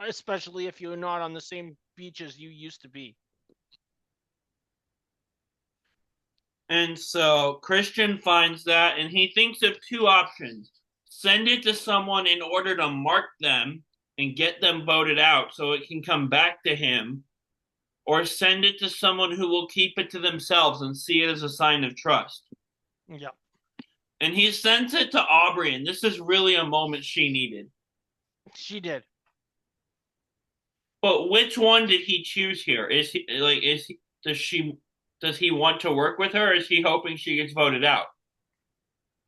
Especially if you're not on the same beach as you used to be. And so Christian finds that and he thinks of two options. send it to someone in order to mark them and get them voted out so it can come back to him, or send it to someone who will keep it to themselves and see it as a sign of trust. Yeah, And he sends it to Aubrey, and this is really a moment she needed. she did. But which one did he choose here? Does he want to work with her, or is he hoping she gets voted out?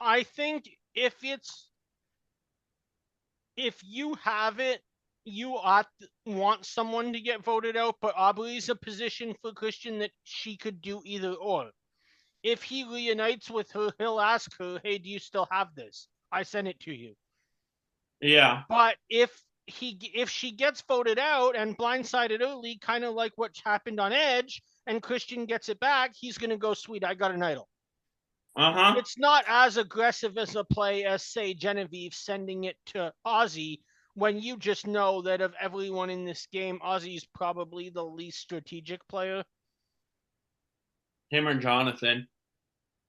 I think if you have it, you ought want someone to get voted out, but Aubrey's a position for Christian that she could do either or. If he reunites with her, he'll ask her, "Hey, do you still have this? I sent it to you." Yeah. But if she gets voted out and blindsided early, kind of like what happened on Edge, and Christian gets it back, he's gonna go, "Sweet, I got an idol." Uh-huh. It's not as aggressive as a play as, say, Genevieve sending it to Ozzy, when you just know that of everyone in this game, Ozzy's probably the least strategic player. Him or Jonathan.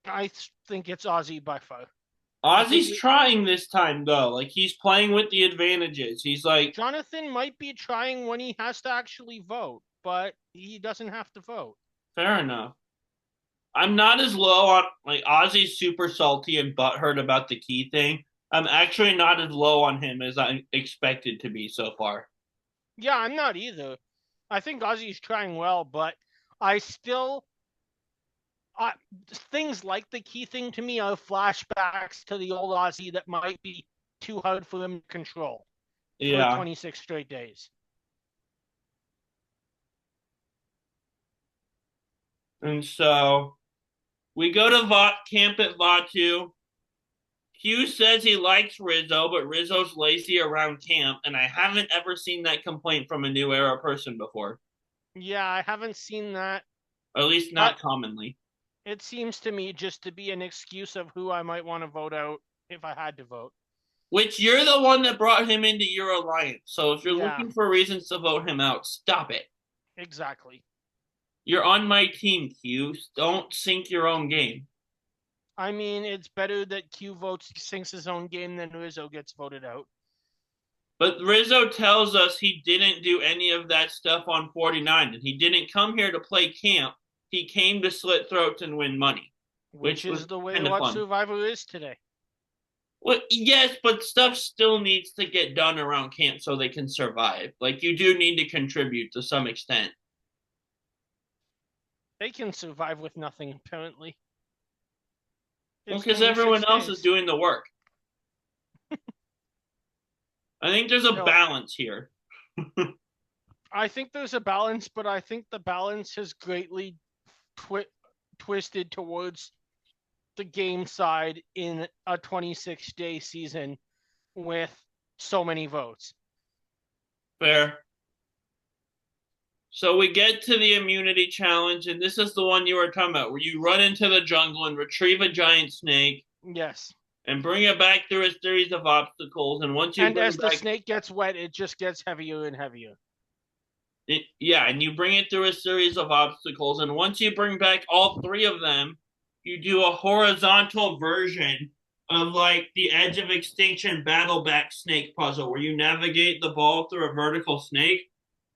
I think it's Ozzy by far. I think Ozzy's trying this time though. Like he's playing with the advantages. He's like, Jonathan might be trying when he has to actually vote, but he doesn't have to vote. fair enough. I'm not as low on like Ozzy's super salty and butthurt about the key thing. I'm actually not as low on him as I expected to be so far. Yeah, I'm not either. I think Ozzy's trying well, but I still uh, things like the key thing to me are flashbacks to the old Ozzy that might be too hard for him to control for Yeah. 26 straight days. And so we go to camp at Vatu. Hugh says he likes Rizzo, but Rizzo's lazy around camp, and I haven't ever seen that complaint from a New Era person before. Yeah, I haven't seen that. Or at least I, not commonly. it seems to me just to be an excuse of who I might want to vote out if I had to vote. Which you're the one that brought him into your alliance. So if you're Yeah, looking for reasons to vote him out, stop it. exactly. You're on my team, Hugh. Don't sink your own game. I mean, it's better that Q votes sinks his own game than Rizzo gets voted out. But Rizzo tells us he didn't do any of that stuff on 49, and he didn't come here to play camp. He came to slit throats and win money, Which which was is the way kind of what fun. Survivor is today. Well, yes, but stuff still needs to get done around camp so they can survive. Like, you do need to contribute to some extent. They can survive with nothing, apparently. Well, It's because 26 everyone else is days. doing the work. I think there's a No, balance here. I think there's a balance, but I think the balance has greatly twi- twisted towards the game side in a 26-day season with so many votes. Fair. So we get to the immunity challenge, and this is the one you were talking about, where you run into the jungle and retrieve a giant snake Yes. and bring it back through a series of obstacles. And once you And bring as it the back, snake gets wet, it just gets heavier and heavier. yeah, and you bring it through a series of obstacles. And once you bring back all three of them, you do a horizontal version of like the Edge of Extinction battleback snake puzzle, where you navigate the ball through a vertical snake,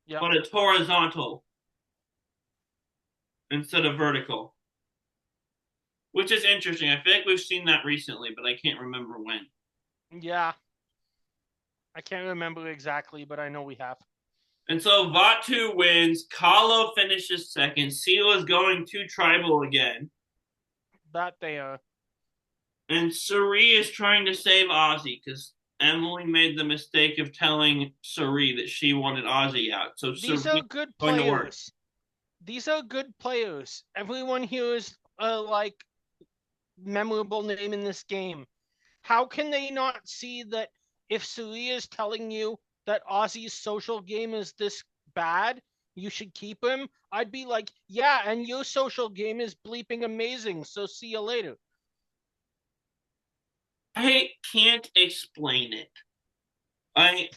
Yep. but it's horizontal instead of vertical, which is interesting. I feel like we've seen that recently, but I can't remember when. Yeah. I can't remember exactly, but I know we have. And so Vatu wins. Kahlo finishes second. Sila's going to tribal again. That they are. And Cirie is trying to save Ozzy because Emily made the mistake of telling Cirie that she wanted Ozzy out. So These Cirie are is good going to work. players. These are good players. Everyone here is like memorable name in this game. How can they not see that if Cirie is telling you that Ozzy's social game is this bad, you should keep him? I'd be like, yeah, and your social game is bleeping amazing, so see you later. I can't explain it. I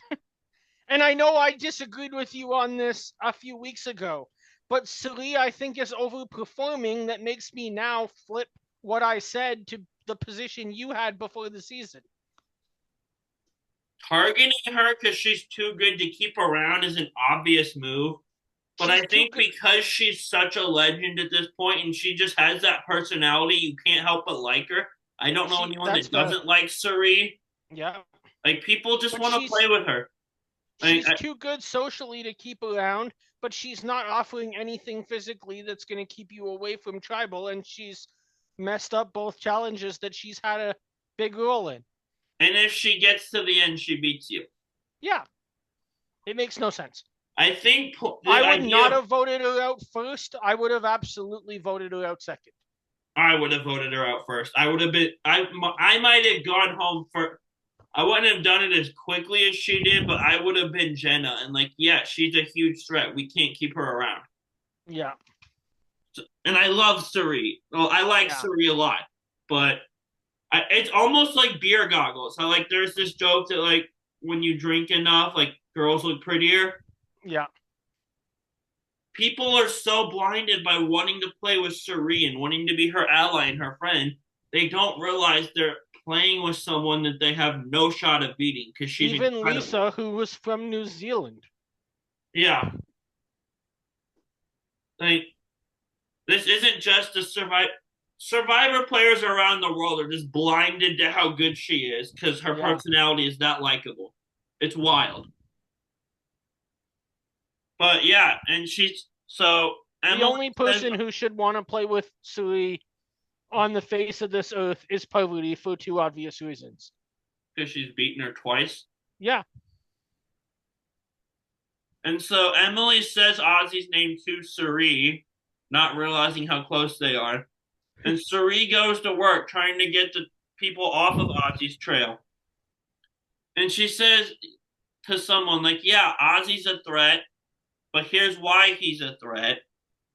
And I know I disagreed with you on this a few weeks ago, but Cirie, I think, is overperforming. That makes me now flip what I said to the position you had before the season. targeting her because she's too good to keep around is an obvious move. But She's I too think good. because she's such a legend at this point and she just has that personality, you can't help but like her. I don't know anyone That's that fair. doesn't like Cirie. Yeah, Like people just but want to play with her. she's too good socially to keep around, but she's not offering anything physically that's going to keep you away from tribal, and she's messed up both challenges that she's had a big role in. and if she gets to the end, she beats you. Yeah, it makes no sense. I think I the would idea not of have voted her out first. I would have absolutely voted her out second. I would have voted her out first. I would have been. I might have gone home for. I wouldn't have done it as quickly as she did, but I would have been Jenna and like, yeah, she's a huge threat. We can't keep her around. Yeah, And I love Cirie. Well, I like yeah, Cirie a lot, but it's almost like beer goggles. I like. There's this joke that like when you drink enough, like girls look prettier. yeah. People are so blinded by wanting to play with Cirie and wanting to be her ally and her friend, they don't realize they're playing with someone that they have no shot of beating because she's Even incredible. Lisa, who was from New Zealand. Yeah, like this isn't just a Survivor players around the world are just blinded to how good she is because her Yeah. personality is that likable. It's wild. But yeah, and she's so The Emily only says person who should want to play with Sui on the face of this earth is Parvati for two obvious reasons. because she's beaten her twice. Yeah, And so Emily says Ozzy's name to Cirie, not realizing how close they are. And Cirie goes to work trying to get the people off of Ozzy's trail. And she says to someone, like, yeah, Ozzy's a threat, but here's why he's a threat.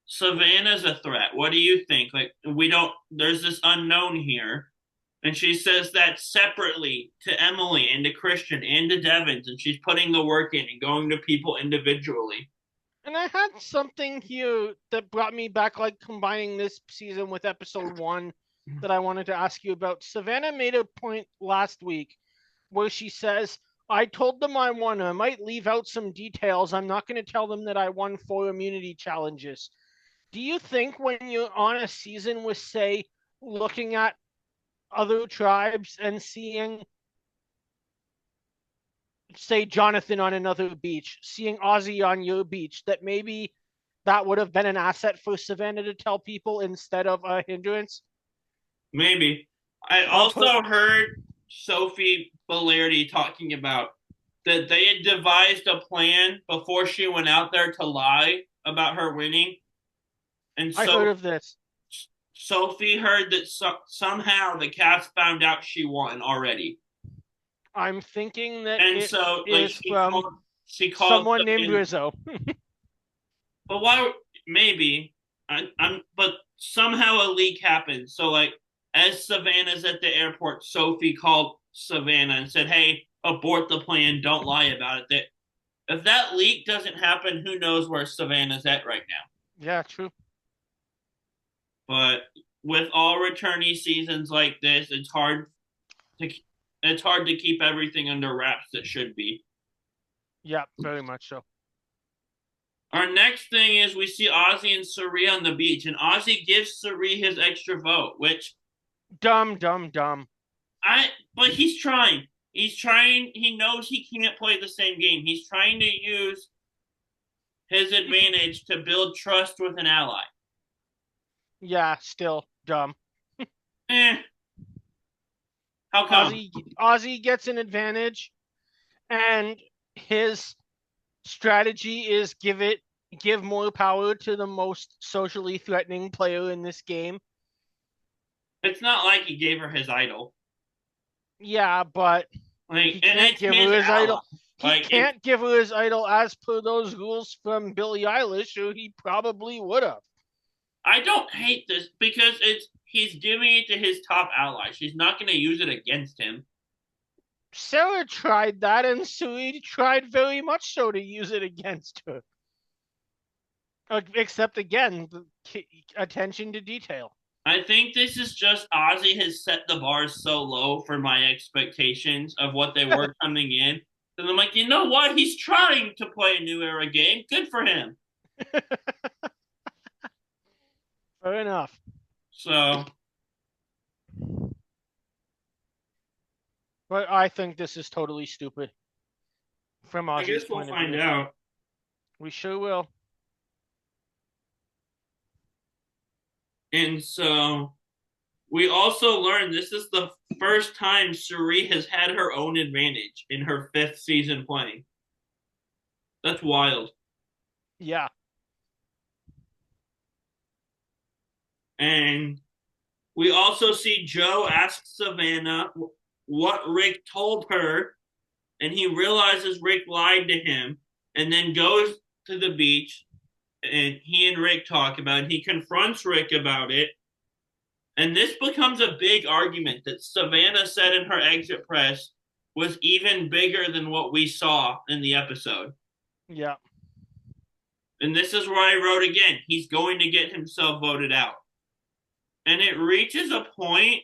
Savannah's a threat. What do you think? Like, we don't, there's this unknown here. And she says that separately to Emily and to Christian and to Devins. And she's putting the work in and going to people individually. and I had something here that brought me back, like combining this season with episode one, that I wanted to ask you about. Savannah made a point last week where she says, I told them I won. I might leave out some details. I'm not going to tell them that I won 4 immunity challenges. Do you think when you're on a season with, say, looking at other tribes and seeing, say, Jonathan on another beach, seeing Ozzy on your beach, that maybe that would have been an asset for Savannah to tell people instead of a hindrance? Maybe. I Or put, also heard Sophie Bellardi talking about that they had devised a plan before she went out there to lie about her winning. And I heard so of this. Sophie heard that somehow the cast found out she won already. I'm thinking that And it so like is from she called someone named Savannah. Rizzo. But why maybe I'm but somehow a leak happened. So like as Savannah's at the airport, Sophie called Savannah and said, hey, abort the plan, don't lie about it. That if that leak doesn't happen, who knows where Savannah's at right now. Yeah, true. But with all returnee seasons like this, to it's hard to keep everything under wraps that should be. Yeah, very much so. Our next thing is we see Ozzy and Cirie on the beach, and Ozzy gives Cirie his extra vote, which Dumb, dumb, dumb. but he's trying. He's trying. He knows he can't play the same game. He's trying to use his advantage to build trust with an ally. Yeah, still dumb. Eh, how come? Ozzy gets an advantage, and his strategy is give more power to the most socially threatening player in this game. It's not like he gave her his idol. Yeah, but Like, he and can't it's give his her his ally. idol. He Like, it's can't give her his idol as per those rules from Billie Eilish, or he probably would have. I don't hate this because it's he's giving it to his top ally. She's not going to use it against him. Sarah tried that, and Cirie tried very much so to use it against her. Except again, attention to detail. I think this is just Ozzy has set the bar so low for my expectations of what they were coming in. And I'm like, you know what? He's trying to play a new era game. Good for him. Fair enough. So But I think this is totally stupid from I guess Ozzy's we'll point of find view. out. We sure will. And so we also learned this is the first time Cirie has had her own advantage in her fifth season playing. That's wild. Yeah. And we also see Joe ask Savannah what Rick told her, and he realizes Rick lied to him, and then goes to the beach, and he and Rick talk about it. And he confronts Rick about it, and this becomes a big argument that Savannah said in her exit press was even bigger than what we saw in the episode. Yeah. And this is where I wrote again, he's going to get himself voted out. And it reaches a point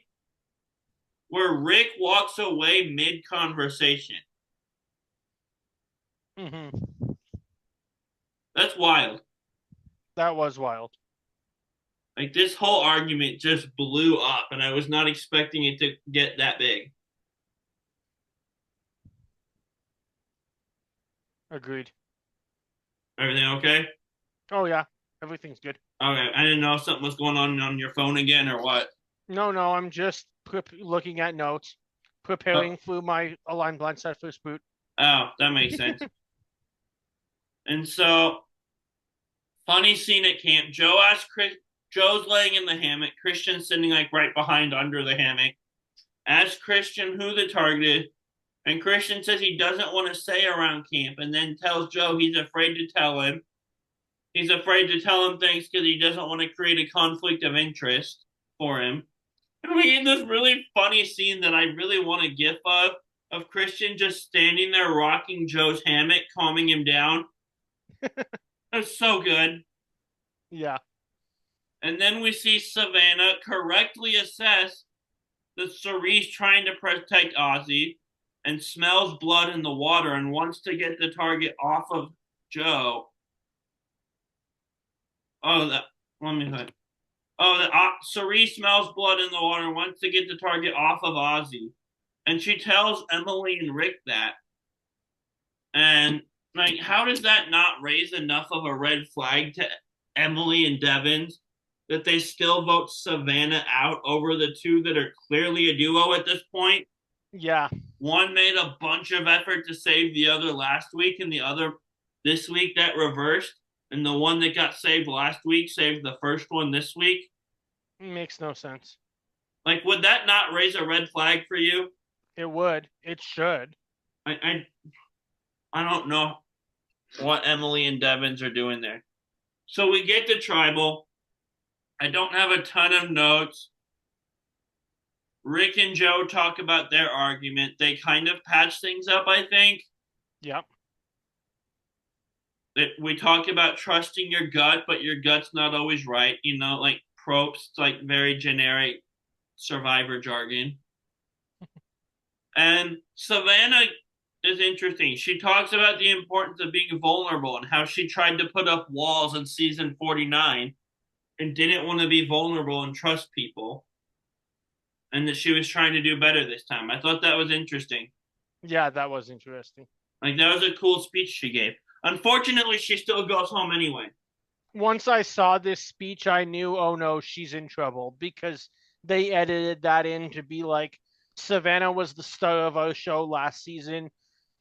where Rick walks away mid conversation. Hmm. That's wild. That was wild. Like this whole argument just blew up, and I was not expecting it to get that big. Agreed. Everything okay? Oh yeah. Everything's good. Okay, I didn't know if something was going on your phone again or what. No, I'm just looking at notes, Oh, preparing for my Align Blindside first boot. oh, that makes sense. And so, funny scene at camp. Joe asks Chris. Joe's laying in the hammock. Christian's sitting like right behind under the hammock. Asks Christian who the target is, and Christian says he doesn't want to say around camp, and then tells Joe he's afraid to tell him. He's afraid to tell him things because he doesn't want to create a conflict of interest for him. And we get this really funny scene that I really want a gif of Christian just standing there rocking Joe's hammock, calming him down. That's so good. Yeah. And then we see Savannah correctly assess that Cirie's trying to protect Ozzy and smells blood in the water and wants to get the target off of Joe. Oh, that. Let me think. Oh, that Cirie smells blood in the water and wants to get the target off of Ozzy. And she tells Emily and Rick that. And like, how does that not raise enough of a red flag to Emily and Devins that they still vote Savannah out over the two that are clearly a duo at this point? Yeah. One made a bunch of effort to save the other last week, and the other this week that reversed. And the one that got saved last week saved the first one this week. Makes no sense. Like, would that not raise a red flag for you? It would. It should. I I, I don't know what Emily and Devins are doing there. So we get to tribal. I don't have a ton of notes. Rick and Joe talk about their argument. They kind of patch things up, I think. Yep. That we talk about trusting your gut, but your gut's not always right. You know, like Probst, like very generic survivor jargon. And Savannah is interesting. She talks about the importance of being vulnerable and how she tried to put up walls in season 49 and didn't want to be vulnerable and trust people, and that she was trying to do better this time. I thought that was interesting. Yeah, that was interesting. Like, that was a cool speech she gave. Unfortunately, she still goes home anyway. Once I saw this speech, I knew, oh no, she's in trouble because they edited that in to be like, Savannah was the star of our show last season.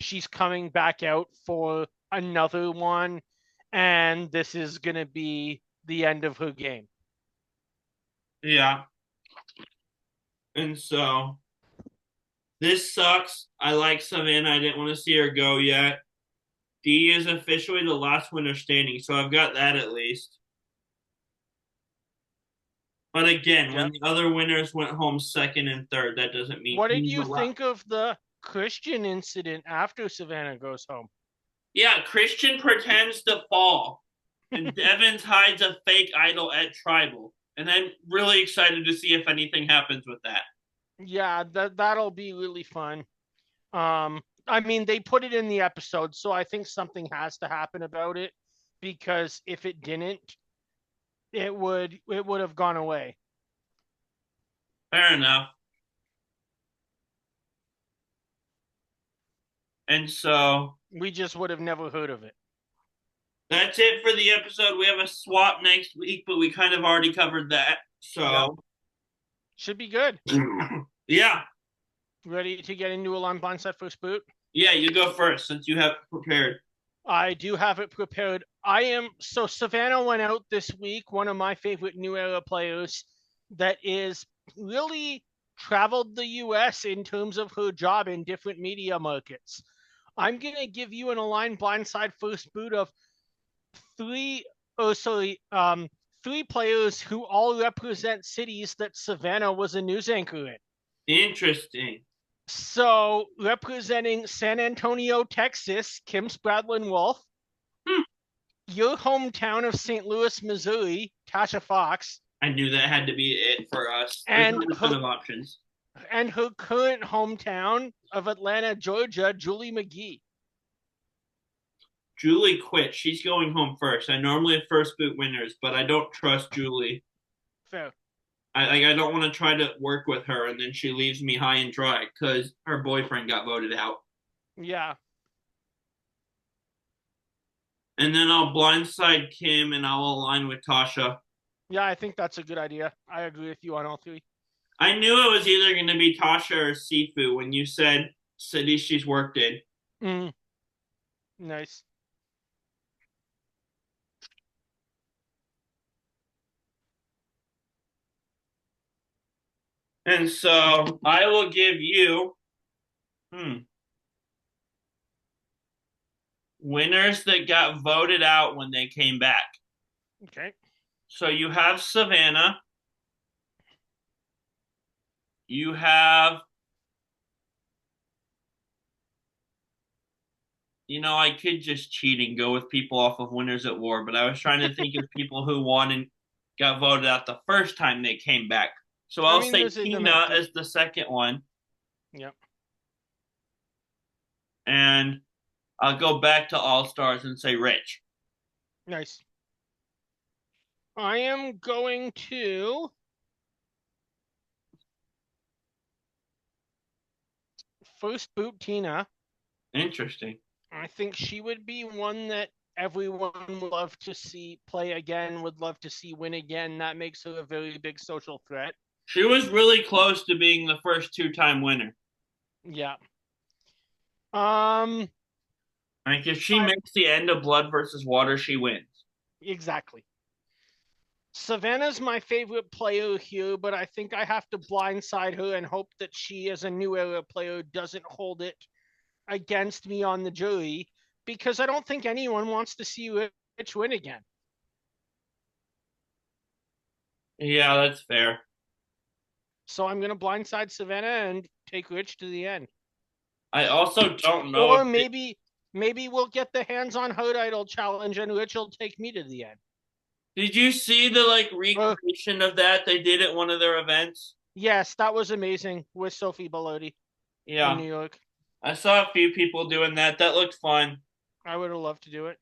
She's coming back out for another one, and this is going to be the end of her game. Yeah. And so this sucks. I like Savannah. I didn't want to see her go yet. Dee is officially the last winner standing, so I've got that at least. But again, Yep. when the other winners went home second and third, that doesn't mean What did he's you the last. think of the Christian incident after Savannah goes home? Yeah, Christian pretends to fall, and Devins hides a fake idol at Tribal. And I'm really excited to see if anything happens with that. Yeah, that'll be really fun. I mean, they put it in the episode, so I think something has to happen about it because if it didn't, it would have gone away. Fair enough. And so We just would have never heard of it. that's it for the episode. We have a swap next week, but we kind of already covered that. Yep, So, should be good. yeah. Ready to get into Alarm Blindside First Boot? Yeah, you go first since you have prepared. I do have it prepared. I am so Savannah went out this week, one of my favorite new era players that is really traveled the US in terms of her job in different media markets. I'm gonna give you an Align Blindside First Boot of three oh sorry, three players who all represent cities that Savannah was a news anchor in. Interesting. So representing San Antonio, Texas, Kim Spradlin Wolf. Hmm. Your hometown of St. Louis, Missouri, Tasha Fox, I knew that had to be it for us. There's and not a ton of options. her current hometown of Atlanta, Georgia, Julie McGee. Julie quit. She's going home first. I normally have first boot winners, but I don't trust Julie. Fair. I don't want to try to work with her and then she leaves me high and dry because her boyfriend got voted out. Yeah. And then I'll blindside Kim and I'll align with Tasha. Yeah, I think that's a good idea. I agree with you on all three. I knew it was either going to be Tasha or Sifu when you said cities she's worked in. Mm, nice. And so I will give you winners that got voted out when they came back. Okay. So you have Savannah. You have, I could just cheat and go with people off of Winners at War, but I was trying to think of people who won and got voted out the first time they came back. So I I'll mean, say those are gonna Tina be. as the second one, Yep. and I'll go back to All Stars and say Rich. Nice. I am going to first boot Tina. Interesting. I think she would be one that everyone would love to see play again, would love to see win again. That makes her a very big social threat. She was really close to being the first two-time winner. Yeah. Um, Like if she I, makes the end of Blood versus Water, she wins. exactly. Savannah's my favorite player here, but I think I have to blindside her and hope that she, as a new era player, doesn't hold it against me on the jury because I don't think anyone wants to see Rich win again. Yeah, that's fair. So I'm going to blindside Savannah and take Rich to the end. I also don't know Or if it, maybe we'll get the hands on Herd Idol challenge and Rich will take me to the end. did you see the Uh, recreation of that they did at one of their events? yes, that was amazing with Sophie Bellotti in Yeah, New York. I saw a few people doing that. That looked fun. I would have loved to do it.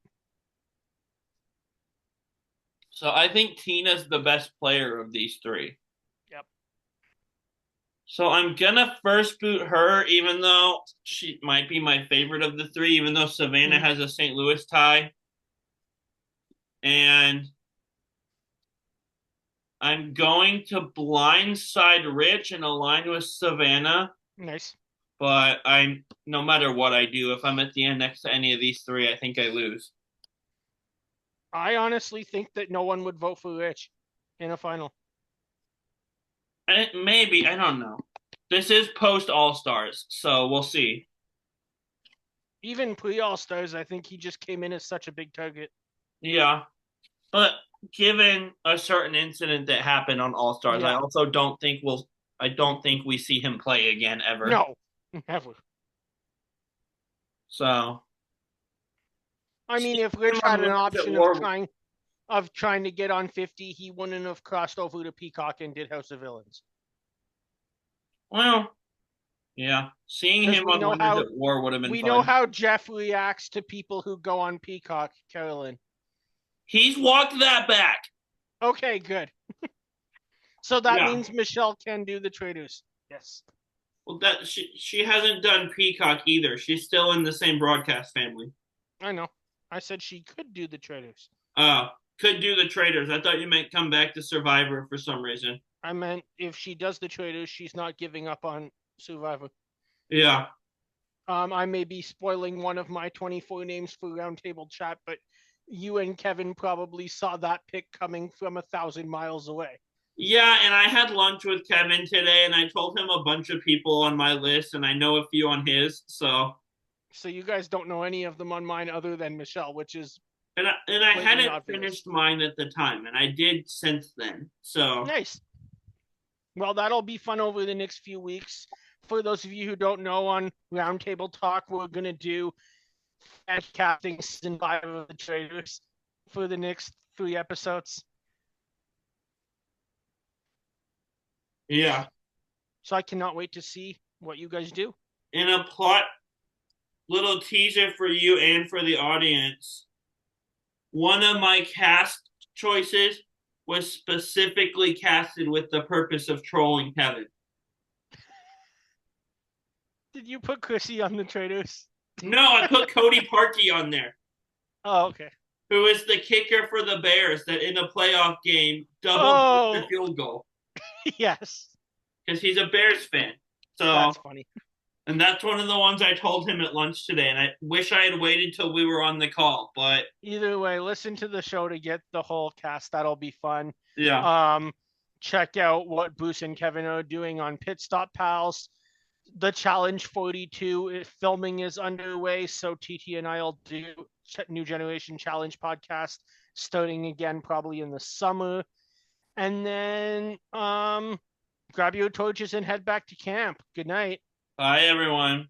So I think Tina's the best player of these three. Yep. So I'm gonna first boot her, even though she might be my favorite of the three, even though Savannah Mm, has a St. Louis tie. And I'm going to blindside Rich and align with Savannah. nice. But I'm no matter what I do, if I'm at the end next to any of these three, I think I lose. I honestly think that no one would vote for Rich in a final. Maybe, I don't know. This is post All Stars, so we'll see. Even pre All Stars, I think he just came in as such a big target. Yeah, but given a certain incident that happened on All Stars, I Yeah. also don't think we'll. I don't think we see him play again ever. No, never. So I mean, if him Rich on had an Winners at option of War. trying of trying to get on 50, he wouldn't have crossed over to Peacock and did House of Villains. Well, yeah, seeing Because him on Winners at War would have been we know fun. how Jeff reacts to people who go on Peacock, Carolyn. He's walked that back. Okay, good. So that Yeah. means Michelle can do the Traitors. Yes. Well, that she hasn't done Peacock either. She's still in the same broadcast family. I know. I said she could do the Traitors. Uh, could do the Traitors. I thought you meant come back to Survivor for some reason. I meant if she does the Traitors, she's not giving up on Survivor. Yeah. I may be spoiling one of my 24 names for Roundtable Chat, but you and Kevin probably saw that pick coming from 1,000 miles away. Yeah, and I had lunch with Kevin today, and I told him a bunch of people on my list, and I know a few on his. So you guys don't know any of them on mine other than Michelle, which is and I blatantly hadn't obvious. finished mine at the time, and I did since then. So Nice. Well, that'll be fun over the next few weeks. For those of you who don't know, on Roundtable Talk, we're going to do casting season 5 of the Traitors for the next 3 episodes. yeah, So I cannot wait to see what you guys do. in a plot little teaser for you and for the audience, one of my cast choices was specifically casted with the purpose of trolling Kevin. Did you put Chrissy on the Traitors? No, I put Cody Parkey on there, Oh, okay. who is the kicker for the Bears that in a playoff game doubled the Oh, field goal yes. because he's a Bears fan. So, That's funny. and that's one of the ones I told him at lunch today. And I wish I had waited till we were on the call, but Either way, listen to the show to get the whole cast. That'll be fun. yeah, Check out what Bruce and Kevin are doing on Pit Stop Pals. The Challenge 42 filming is underway, so TT and I'll do New Generation Challenge podcast starting again probably in the summer. And then grab your torches and head back to camp. Good night. bye everyone.